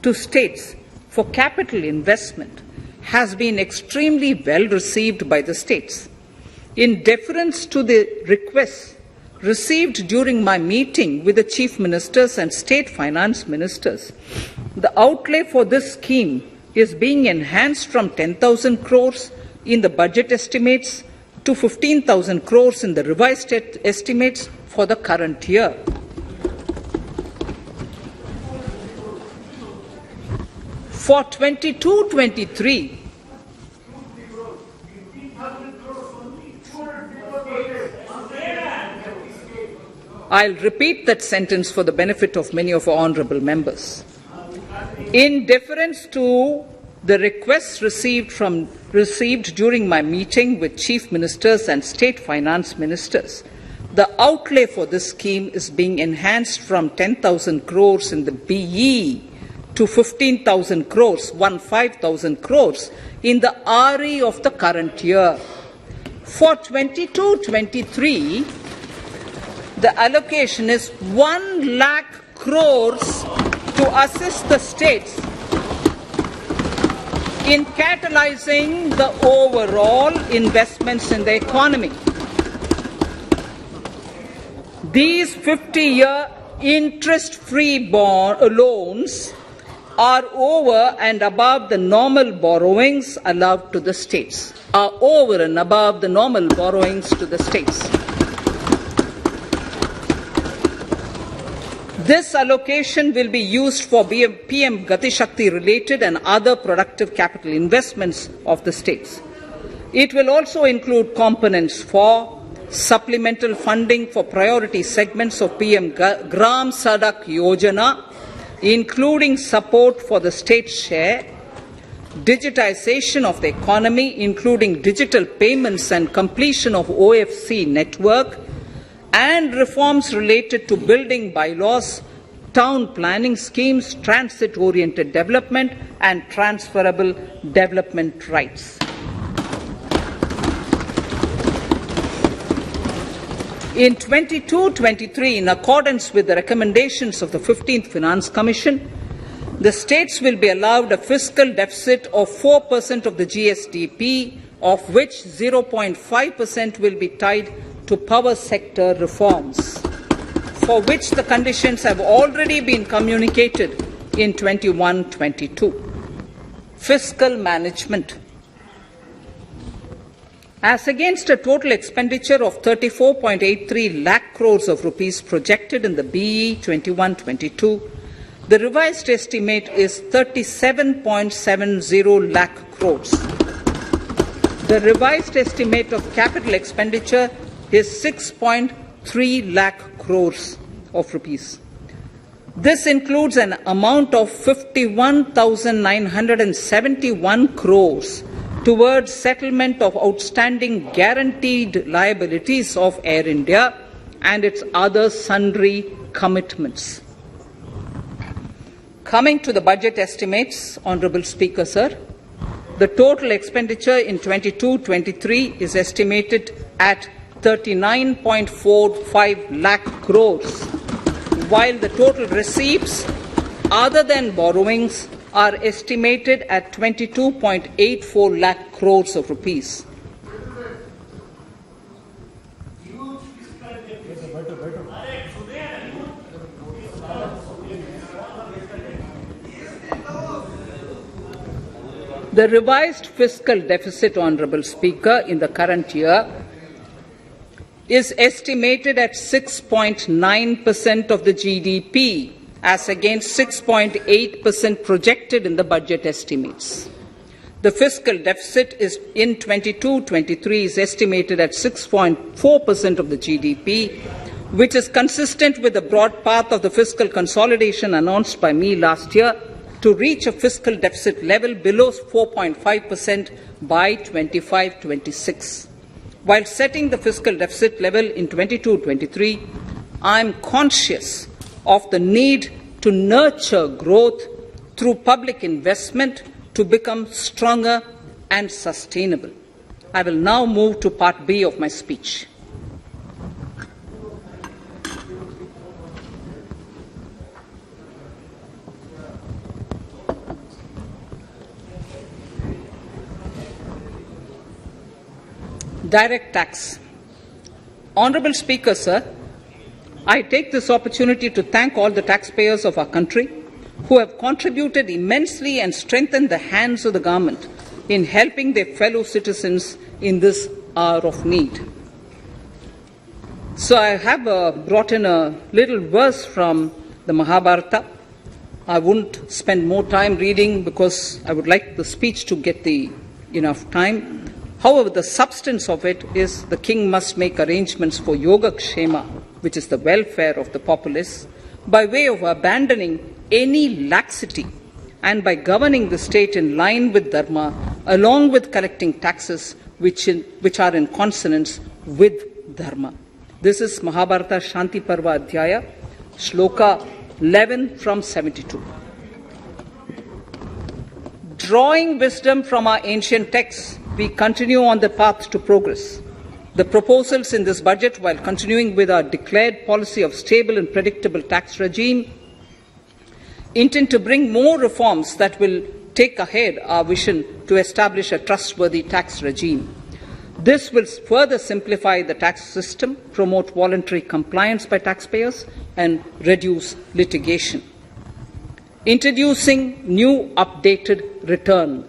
to states for capital investment has been extremely well received by the states. In deference to the requests received during my meeting with the chief ministers and state finance ministers, the outlay for this scheme is being enhanced from 10,000 crores in the budget estimates to 15,000 crores in the revised estimates for the current year. For 22-23, I'll repeat that sentence for the benefit of many of our honourable members. In deference to the requests received during my meeting with chief ministers and state finance ministers, the outlay for this scheme is being enhanced from 10,000 crores in the BE to 15,000 crores, 15,000 crores in the RE of the current year. For 22-23, the allocation is 1 lakh crores to assist the states in catalyzing the overall investments in the economy. These 50-year interest-free loans are over and above the normal borrowings allowed to the states, This allocation will be used for PM Gati Shakti related and other productive capital investments of the states. It will also include components for supplemental funding for priority segments of PM Gram Sadak Yojana, including support for the state share, digitization of the economy, including digital payments and completion of OFC network, and reforms related to building bylaws, town planning schemes, transit-oriented development, and transferable development rights. In 22-23, in accordance with the recommendations of the 15th Finance Commission, the states will be allowed a fiscal deficit of 4% of the GSDP, of which 0.5% will be tied to power sector reforms, for which the conditions have already been communicated in 21-22. Fiscal management. As against a total expenditure of 34.83 lakh crores of rupees projected in the BE 21-22, the revised estimate is 37.70 lakh crores. The revised estimate of capital expenditure is 6.3 lakh crores of rupees. This includes an amount of 51,971 crores towards settlement of outstanding guaranteed liabilities of Air India and its other sundry commitments. Coming to the budget estimates, Honourable Speaker, sir, the total expenditure in 22-23 is estimated at 39.45 lakh crores, while the total receipts other than borrowings are estimated at 22.84 lakh crores of rupees. The revised fiscal deficit, Honourable Speaker, in the current year is estimated at 6.9% of the GDP, as against 6.8% projected in the budget estimates. The fiscal deficit is in 22-23 is estimated at 6.4% of the GDP, which is consistent with the broad path of the fiscal consolidation announced by me last year to reach a fiscal deficit level below 4.5% by 25-26. While setting the fiscal deficit level in 22-23, I am conscious of the need to nurture growth through public investment to become stronger and sustainable. I will now move to Part B of my speech. Direct tax. Honourable Speaker, sir, I take this opportunity to thank all the taxpayers of our country who have contributed immensely and strengthened the hands of the government in helping their fellow citizens in this hour of need. So I have brought in a little verse from the Mahabharata. I wouldn't spend more time reading because I would like the speech to get enough time. However, the substance of it is the king must make arrangements for yoga kshema, which is the welfare of the populace, by way of abandoning any laxity and by governing the state in line with dharma, along with collecting taxes which are in consonance with dharma. This is Mahabharata Shanti Parva Adhyaya, Shloka 11 from 72. Drawing wisdom from our ancient texts, we continue on the path to progress. The proposals in this budget, while continuing with our declared policy of stable and predictable tax regime, intend to bring more reforms that will take ahead our vision to establish a trustworthy tax regime. This will further simplify the tax system, promote voluntary compliance by taxpayers, and reduce litigation. Introducing new updated return.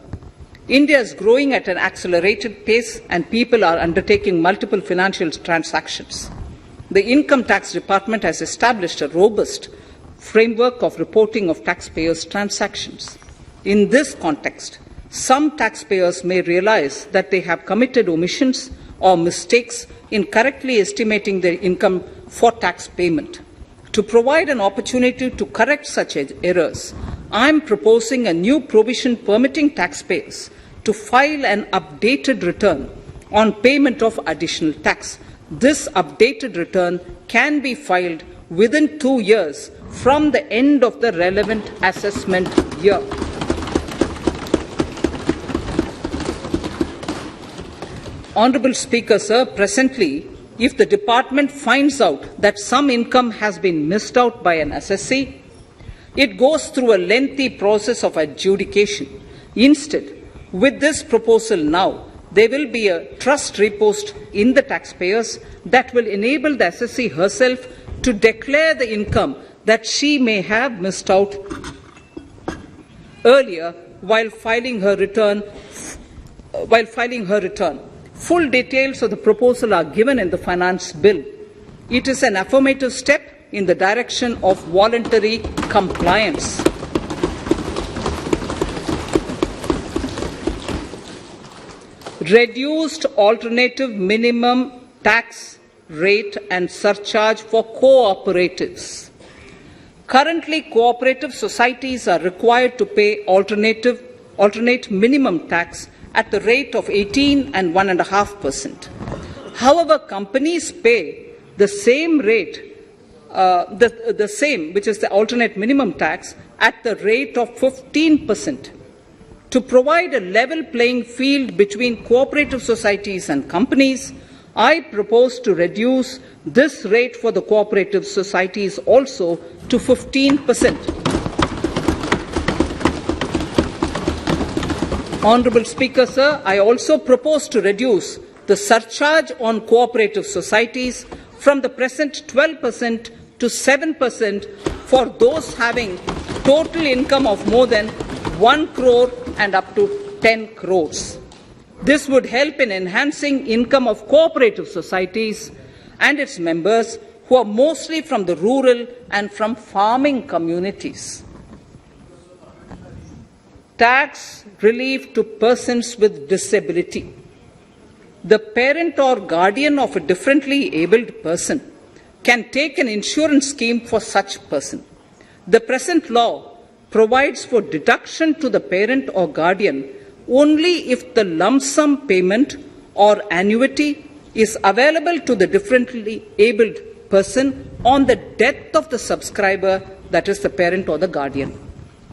India is growing at an accelerated pace and people are undertaking multiple financial transactions. The Income Tax Department has established a robust framework of reporting of taxpayers' transactions. In this context, some taxpayers may realize that they have committed omissions or mistakes in correctly estimating their income for tax payment. To provide an opportunity to correct such errors, I am proposing a new provision permitting taxpayers to file an updated return on payment of additional tax. This updated return can be filed within 2 years from the end of the relevant assessment year. Honourable Speaker, sir, presently, if the department finds out that some income has been missed out by an assessee, it goes through a lengthy process of adjudication. Instead, with this proposal now, there will be a trust reposed in the taxpayers that will enable the assessee herself to declare the income that she may have missed out earlier while filing her return. Full details of the proposal are given in the finance bill. It is an affirmative step in the direction of voluntary compliance. Reduced alternative minimum tax rate and surcharge for cooperatives. Currently, cooperative societies are required to pay alternate minimum tax at the rate of 18 and 1.5%. However, companies pay the same rate, the same, which is the alternate minimum tax, at the rate of 15%. To provide a level playing field between cooperative societies and companies, I propose to reduce this rate for the cooperative societies also to 15%. Honourable Speaker, sir, I also propose to reduce the surcharge on cooperative societies from the present 12% to 7% for those having total income of more than 1 crore and up to 10 crores. This would help in enhancing income of cooperative societies and its members who are mostly from the rural and from farming communities. Tax relief to persons with disability. The parent or guardian of a differently abled person can take an insurance scheme for such person. The present law provides for deduction to the parent or guardian only if the lump sum payment or annuity is available to the differently abled person on the death of the subscriber, that is the parent or the guardian.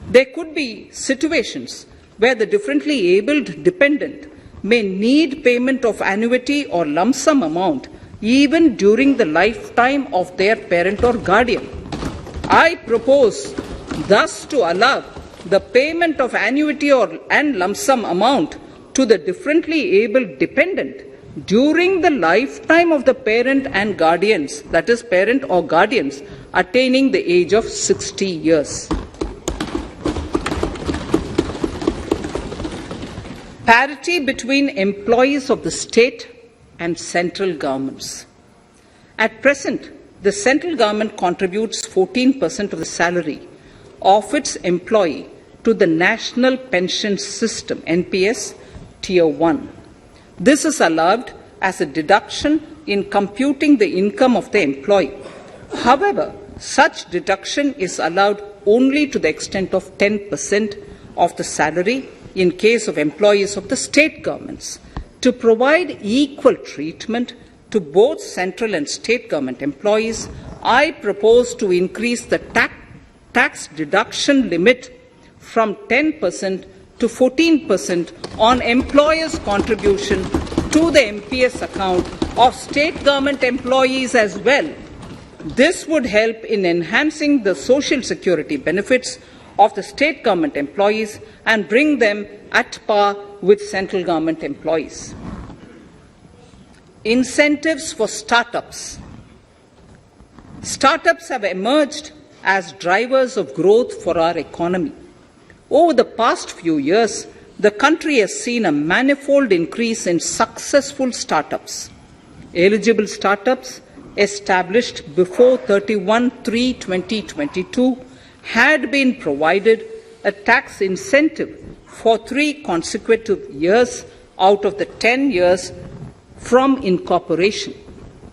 There could be situations where the differently abled dependent may need payment of annuity or lump sum amount even during the lifetime of their parent or guardian. I propose thus to allow the payment of annuity and lump sum amount to the differently abled dependent during the lifetime of the parent and guardians, that is parent or guardians, attaining the age of 60 years. Parity between employees of the state and central governments. At present, the central government contributes 14% of the salary of its employee to the National Pension System, NPS, Tier 1. This is allowed as a deduction in computing the income of the employee. However, such deduction is allowed only to the extent of 10% of the salary in case of employees of the state governments. To provide equal treatment to both central and state government employees, I propose to increase the tax deduction limit from 10% to 14% on employers' contribution to the MPS account of state government employees as well. This would help in enhancing the social security benefits of the state government employees and bring them at par with central government employees. Incentives for startups. Startups have emerged as drivers of growth for our economy. Over the past few years, the country has seen a manifold increase in successful startups. Eligible startups established before 31/3/2022 had been provided a tax incentive for 3 consecutive years out of the 10 years from incorporation.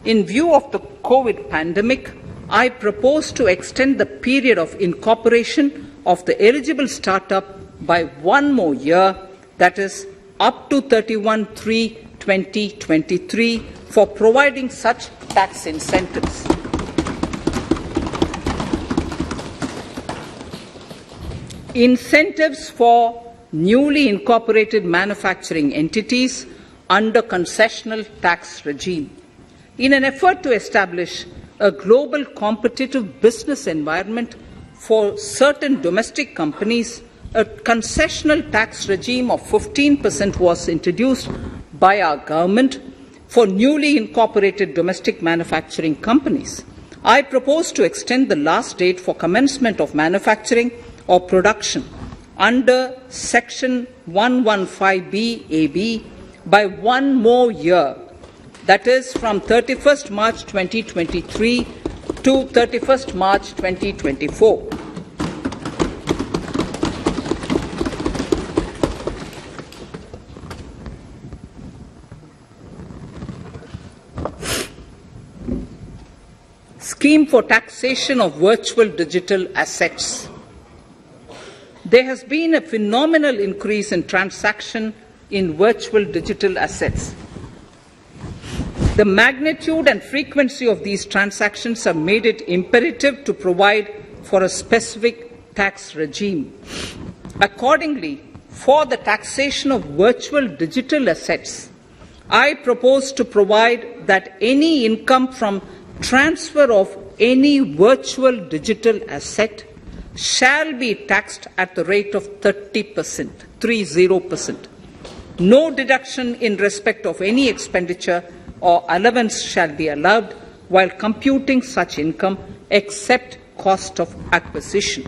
In view of the COVID pandemic, I propose to extend the period of incorporation of the eligible startup by 1 more year, that is, up to 31/3/2023, for providing such tax incentives. Incentives for newly incorporated manufacturing entities under concessional tax regime. In an effort to establish a global competitive business environment for certain domestic companies, a concessional tax regime of 15% was introduced by our government for newly incorporated domestic manufacturing companies. I propose to extend the last date for commencement of manufacturing or production under Section 115B(ab) by 1 more year, that is from 31st March 2023 to 31st March 2024. Scheme for taxation of virtual digital assets. There has been a phenomenal increase in transaction in virtual digital assets. The magnitude and frequency of these transactions have made it imperative to provide for a specific tax regime. Accordingly, for the taxation of virtual digital assets, I propose to provide that any income from transfer of any virtual digital asset shall be taxed at the rate of 30%. No deduction in respect of any expenditure or allowance shall be allowed while computing such income except cost of acquisition.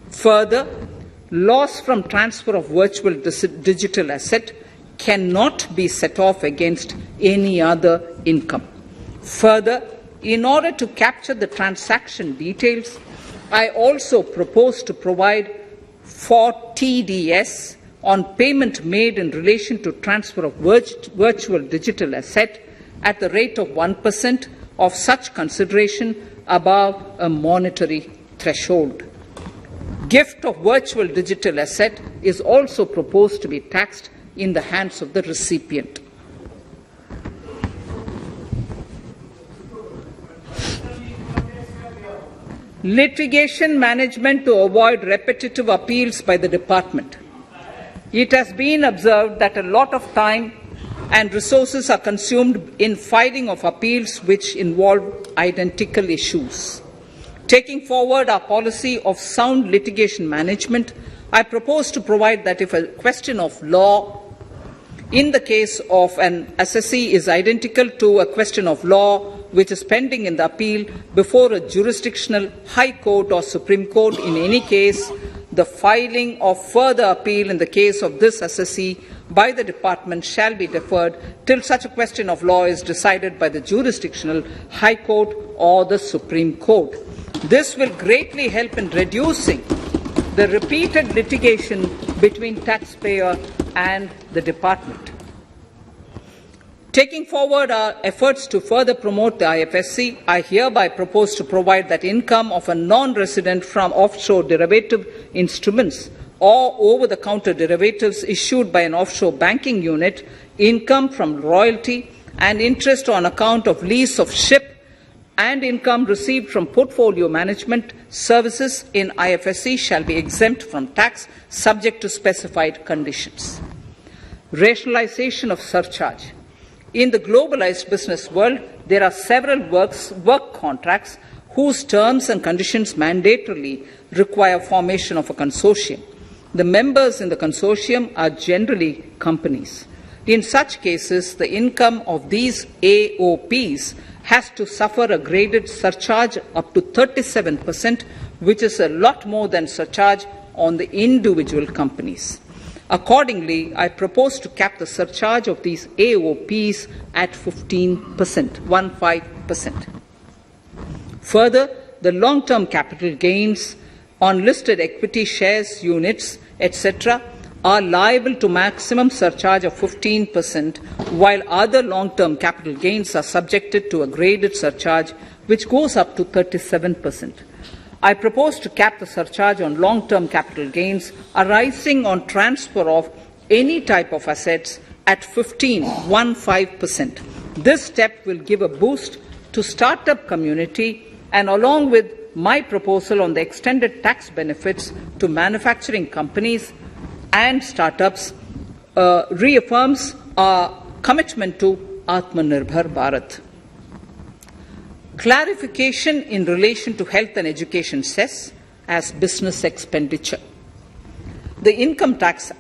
Further, loss from transfer of virtual digital asset cannot be set off against any other income. Further, in order to capture the transaction details, I also propose to provide for TDS on payment made in relation to transfer of virtual digital asset at the rate of 1% of such consideration above a monetary threshold. Gift of virtual digital asset is also proposed to be taxed in the hands of the recipient. Litigation management to avoid repetitive appeals by the department. It has been observed that a lot of time and resources are consumed in filing of appeals which involve identical issues. Taking forward our policy of sound litigation management, I propose to provide that if a question of law in the case of an assessee is identical to a question of law which is pending in the appeal before a jurisdictional high court or Supreme Court, in any case, the filing of further appeal in the case of this assessee by the department shall be deferred till such a question of law is decided by the jurisdictional high court or the Supreme Court. This will greatly help in reducing the repeated litigation between taxpayer and the department. Taking forward our efforts to further promote the IFSC, I hereby propose to provide that income of a non-resident from offshore derivative instruments or over-the-counter derivatives issued by an offshore banking unit, income from royalty and interest on account of lease of ship, and income received from portfolio management services in IFSC shall be exempt from tax subject to specified conditions. Rationalization of surcharge. In the globalized business world, there are several work contracts whose terms and conditions mandatorily require formation of a consortium. The members in the consortium are generally companies. In such cases, the income of these AOPs has to suffer a graded surcharge up to 37%, which is a lot more than surcharge on the individual companies. Accordingly, I propose to cap the surcharge of these AOPs at 15%. Further, the long-term capital gains on listed equity shares, units, etc., are liable to maximum surcharge of 15%, while other long-term capital gains are subjected to a graded surcharge which goes up to 37%. I propose to cap the surcharge on long-term capital gains arising on transfer of any type of assets at 15%. This step will give a boost to startup community, and along with my proposal on the extended tax benefits to manufacturing companies and startups, reaffirms our commitment to Atmanirbhar Bharat. Clarification in relation to health and education cess as business expenditure. The income tax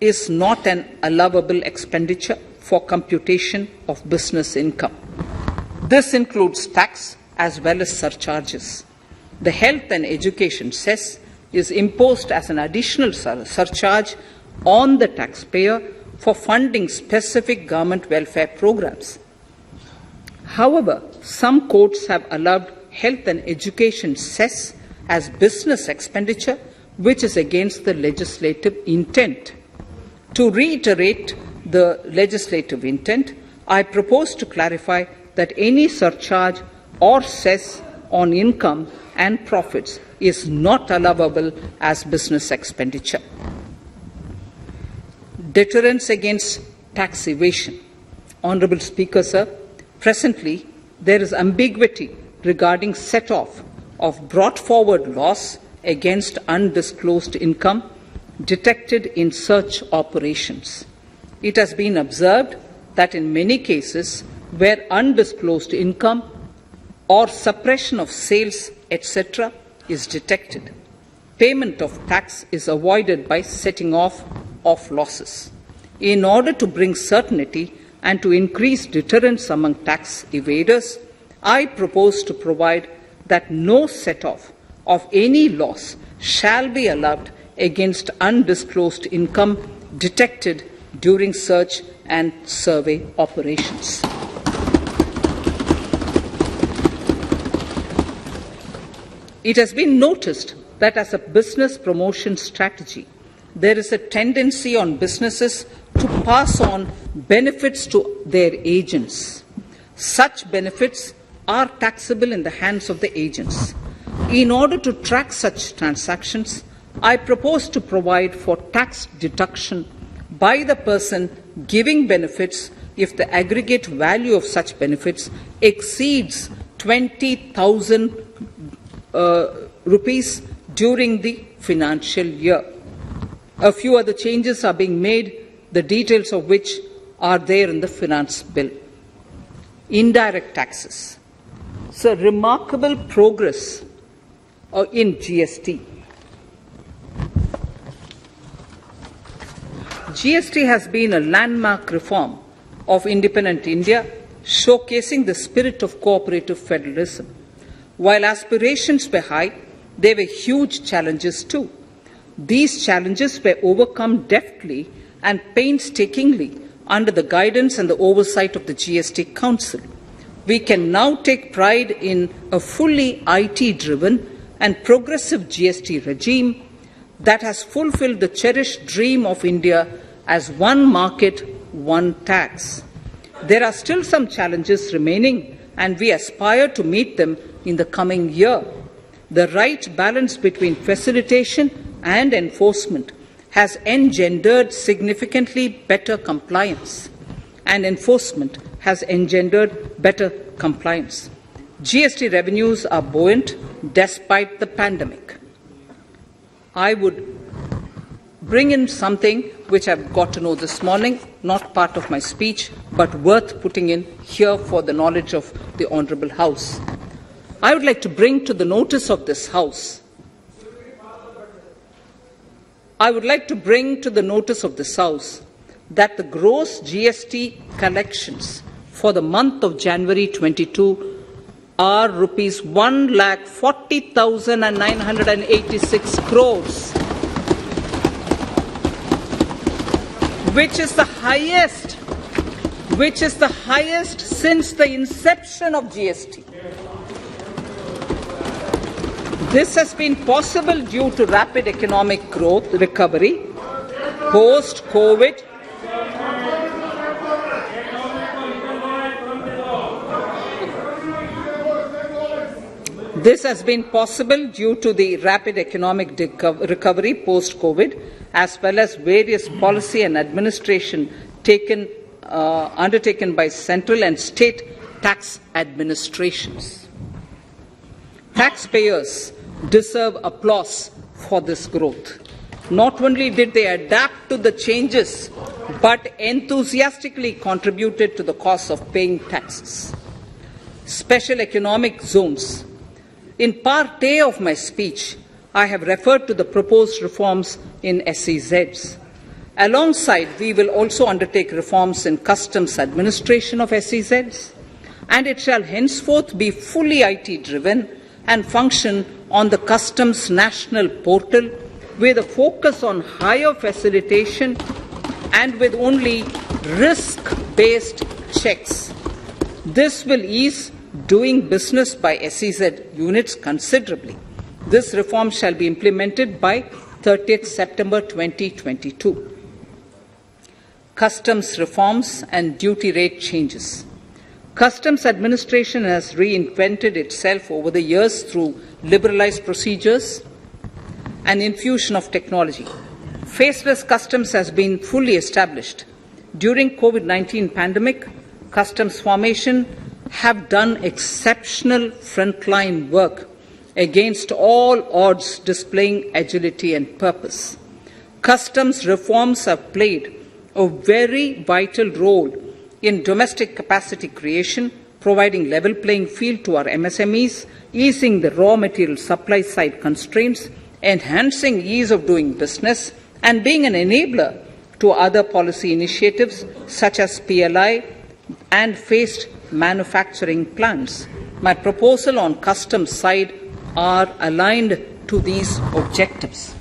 is not an allowable expenditure for computation of business income. This includes tax as well as surcharges. The health and education cess is imposed as an additional surcharge on the taxpayer for funding specific government welfare programs. However, some courts have allowed health and education cess as business expenditure, which is against the legislative intent. To reiterate the legislative intent, I propose to clarify that any surcharge or cess on income and profits is not allowable as business expenditure. Deterrence against tax evasion. Honourable Speaker, sir, presently there is ambiguity regarding set-off of brought forward loss against undisclosed income detected in search operations. It has been observed that in many cases where undisclosed income or suppression of sales, etc., is detected, payment of tax is avoided by setting off of losses. In order to bring certainty and to increase deterrence among tax evaders, I propose to provide that no set-off of any loss shall be allowed against undisclosed income detected during search and survey operations. It has been noticed that as a business promotion strategy, there is a tendency on businesses to pass on benefits to their agents. Such benefits are taxable in the hands of the agents. In order to track such transactions, I propose to provide for tax deduction by the person giving benefits if the aggregate value of such benefits exceeds 20,000 rupees during the financial year. A few other changes are being made, the details of which are there in the finance bill. Indirect taxes. So, remarkable progress in GST. GST has been a landmark reform of independent India, showcasing the spirit of cooperative federalism. While aspirations were high, there were huge challenges too. These challenges were overcome deftly and painstakingly under the guidance and the oversight of the GST Council. We can now take pride in a fully IT-driven and progressive GST regime that has fulfilled the cherished dream of India as one market, one tax. There are still some challenges remaining, and we aspire to meet them in the coming year. The right balance between facilitation and enforcement has engendered significantly better compliance, and enforcement has engendered better compliance. GST revenues are buoyant despite the pandemic. I would bring in something which I've got to know this morning, not part of my speech, but worth putting in here for the knowledge of the Honourable House. I would like to bring to the notice of this House that the gross GST collections for the month of January 22 are rupees 1,40,986 crores, which is the highest since the inception of GST. This has been possible due to rapid economic growth, recovery, post-COVID, This has been possible due to the rapid economic recovery post-COVID, as well as various policy and administration undertaken by central and state tax administrations. Taxpayers deserve applause for this growth. Not only did they adapt to the changes, but enthusiastically contributed to the cost of paying taxes. Special economic zones. In part A of my speech, I have referred to the proposed reforms in SEZs. Alongside, we will also undertake reforms in customs administration of SEZs, and it shall henceforth be fully IT-driven and function on the customs national portal with a focus on higher facilitation and with only risk-based checks. This will ease doing business by SEZ units considerably. This reform shall be implemented by 30th September 2022. Customs reforms and duty rate changes. Customs administration has reinvented itself over the years through liberalized procedures and infusion of technology. Faceless customs has been fully established. During COVID-19 pandemic, customs formation have done exceptional frontline work against all odds, displaying agility and purpose. Customs reforms have played a very vital role in domestic capacity creation, providing level playing field to our MSMEs, easing the raw material supply side constraints, enhancing ease of doing business, and being an enabler to other policy initiatives such as PLI and phased manufacturing plants. My proposal on customs side are aligned to these objectives.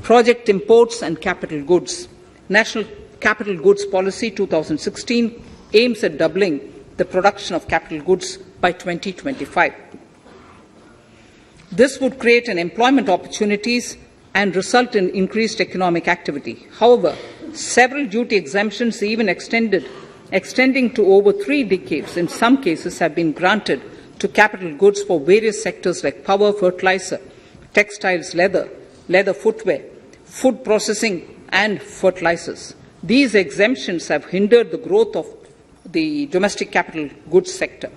Project imports and capital goods. National Capital Goods Policy 2016 aims at doubling the production of capital goods by 2025. This would create an employment opportunities and result in increased economic activity. However, several duty exemptions, even extending to over 3 decades, in some cases have been granted to capital goods for various sectors like power, fertilizer, textiles, leather footwear, food processing, and fertilizers. These exemptions have hindered the growth of the domestic capital goods sector.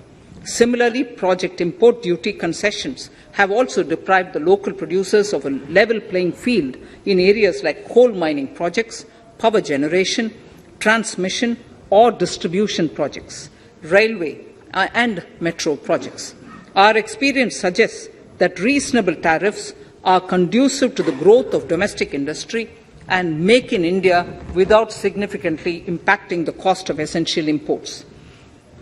Similarly, project import duty concessions have also deprived the local producers of a level playing field in areas like coal mining projects, power generation, transmission or distribution projects, railway and metro projects. Our experience suggests that reasonable tariffs are conducive to the growth of domestic industry and make in India without significantly impacting the cost of essential imports.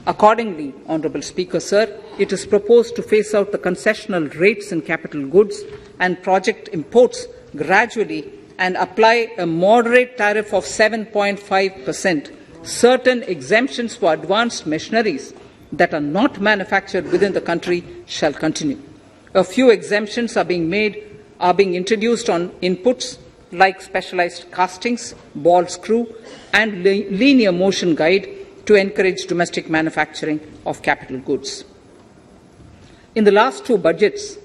Accordingly, Honourable Speaker, Sir, it is proposed to phase out the concessional rates in capital goods and project imports gradually and apply a moderate tariff of 7.5%. Certain exemptions for advanced machineries that are not manufactured within the country shall continue. A few exemptions are being made are being introduced on inputs like specialized castings, ball screw, and linear motion guide to encourage domestic manufacturing of capital goods. In the last two budgets,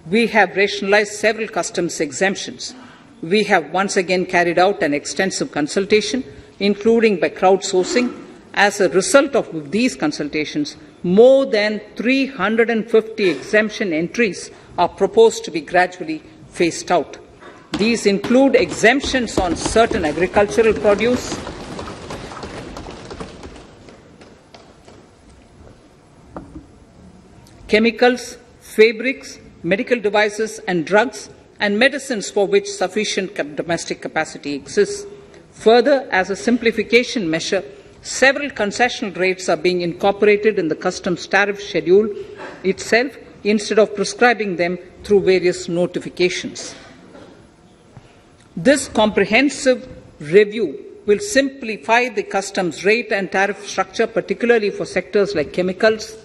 we have rationalized several customs exemptions. We have once again carried out an extensive consultation, including by crowdsourcing. As a result of these consultations, more than 350 exemption entries are proposed to be gradually phased out. These include exemptions on certain agricultural produce, chemicals, fabrics, medical devices and drugs, and medicines for which sufficient domestic capacity exists. Further, as a simplification measure, several concessional rates are being incorporated in the customs tariff schedule itself instead of prescribing them through various notifications. This comprehensive review will simplify the customs rate and tariff structure, particularly for sectors like chemicals,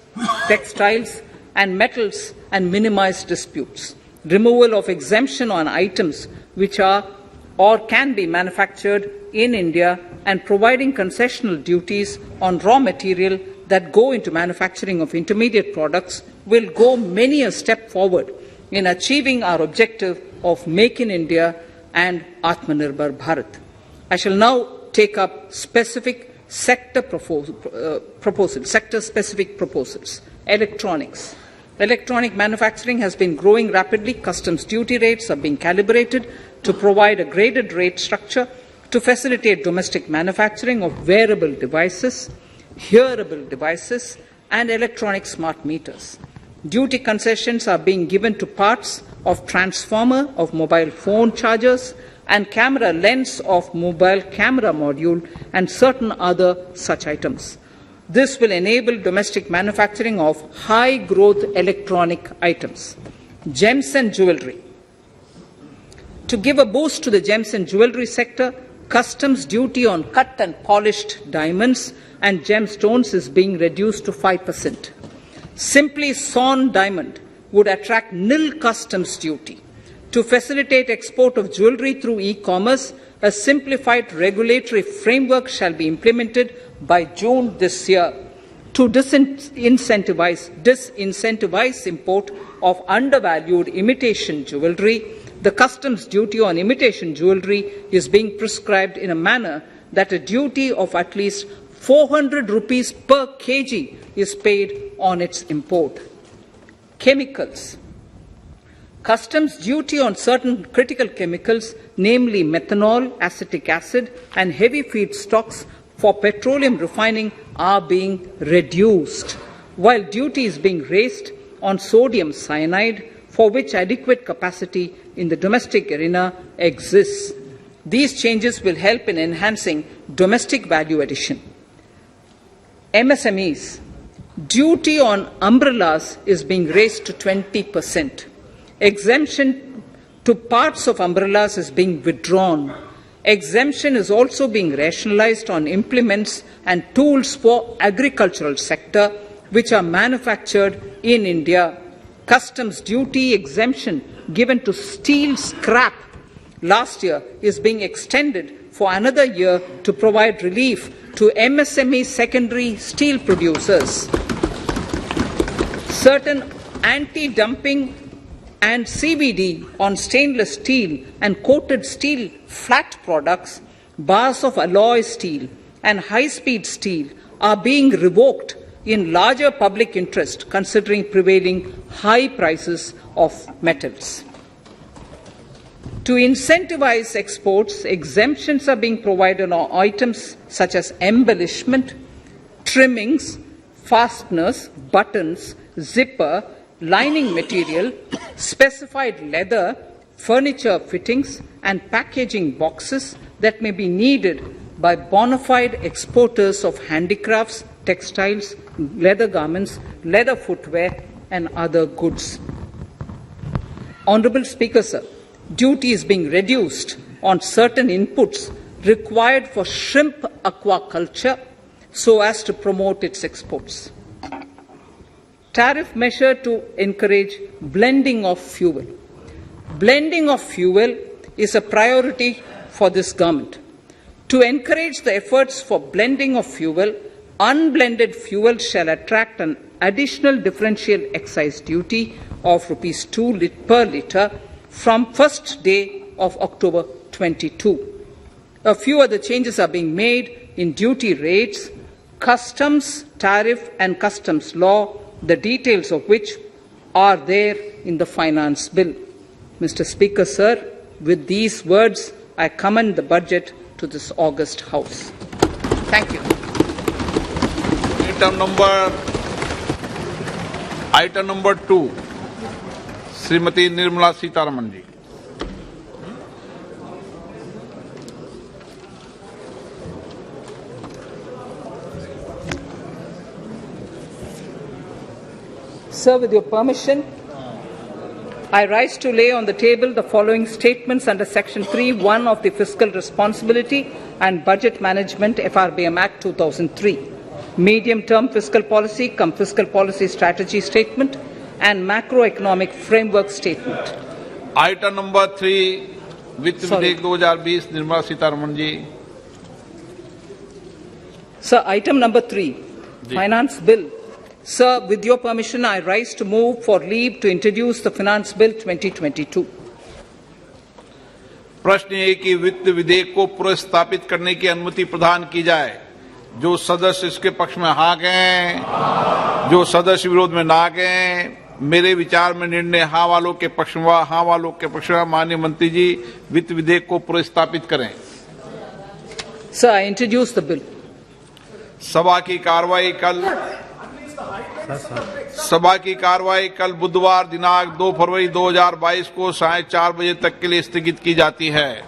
textiles, and metals, and minimize disputes. Removal of exemption on items which are or can be manufactured in India and providing concessional duties on raw material that go into manufacturing of intermediate products will go many a step forward in achieving our objective of Make in India and Atmanirbhar Bharat. I shall now take up specific sector-specific proposals. Electronics. Electronic manufacturing has been growing rapidly. Customs duty rates are being calibrated to provide a graded rate structure to facilitate domestic manufacturing of wearable devices, hearable devices, and electronic smart meters. Duty concessions are being given to parts of transformer of mobile phone chargers and camera lens of mobile camera module and certain other such items. This will enable domestic manufacturing of high-growth electronic items. Gems and jewellery. To give a boost to the gems and jewellery sector, customs duty on cut and polished diamonds and gemstones is being reduced to 5%. Simply sawn diamond would attract nil customs duty. To facilitate export of jewellery through e-commerce, a simplified regulatory framework shall be implemented by June this year. To disincentivize import of undervalued imitation jewellery, the customs duty on imitation jewellery is being prescribed in a manner that a duty of at least 400 rupees per kg is paid on its import. Chemicals. Customs duty on certain critical chemicals, namely methanol, acetic acid, and heavy feedstocks for petroleum refining, are being reduced, while duty is being raised on sodium cyanide, for which adequate capacity in the domestic arena exists. These changes will help in enhancing domestic value addition. MSMEs. Duty on umbrellas is being raised to 20%. Exemption to parts of umbrellas is being withdrawn. Exemption is also being rationalized on implements and tools for agricultural sector which are manufactured in India. Customs duty exemption given to steel scrap last year is being extended for another year to provide relief to MSME secondary steel producers. Certain anti-dumping and CVD on stainless steel and coated steel flat products, bars of alloy steel and high-speed steel are being revoked in larger public interest considering prevailing high prices of metals. To incentivize exports, exemptions are being provided on items such as embellishment, trimmings, fasteners, buttons, zipper, lining material, specified leather, furniture fittings, and packaging boxes that may be needed by bona fide exporters of handicrafts, textiles, leather garments, leather footwear, and other goods. Honourable Speaker, sir, duty is being reduced on certain inputs required for shrimp aquaculture so as to promote its exports. Tariff measure to encourage blending of fuel. Blending of fuel is a priority for this government. To encourage the efforts for blending of fuel, unblended fuel shall attract an additional differential excise duty of rupees 2 per litre from first day of October 22. A few other changes are being made in duty rates, customs tariff and customs law, the details of which are there in the finance bill. Mr. Speaker, sir, with these words, I commend the budget to this august House. Thank you. Item number 2, Srimati Nirmala Sitharaman ji. Sir, with your permission, I rise to lay on the table the following statements under Section 3(1) of the Fiscal Responsibility and Budget Management FRBM Act 2003, Medium-Term Fiscal Policy cum Fiscal Policy Strategy Statement and Macroeconomic Framework Statement. Item number 3, Vitt Videk 2020, Nirmala Sitharaman ji. Sir, item number 3, Finance Bill. Sir, with your permission, I rise to move for leave to introduce the Finance Bill 2022. प्रश्न ये कि वित्त विधेयक को पुनर्स्थापित करने की अनुमति प्रदान की जाए। जो सदस्य इसके पक्ष में हाँ गए, जो सदस्य विरोध में ना गए, मेरे विचार में निर्णय हाँ वालों के पक्ष में, हाँ वालों के पक्ष में। माननीय मंत्री जी, वित्त विधेयक को पुनर्स्थापित करें। Sir, I introduce the bill. सभा की कार्रवाई कल बुधवार दिनांक 2 फरवरी 2022 को 4:30 बजे तक के लिए स्थगित की जाती है।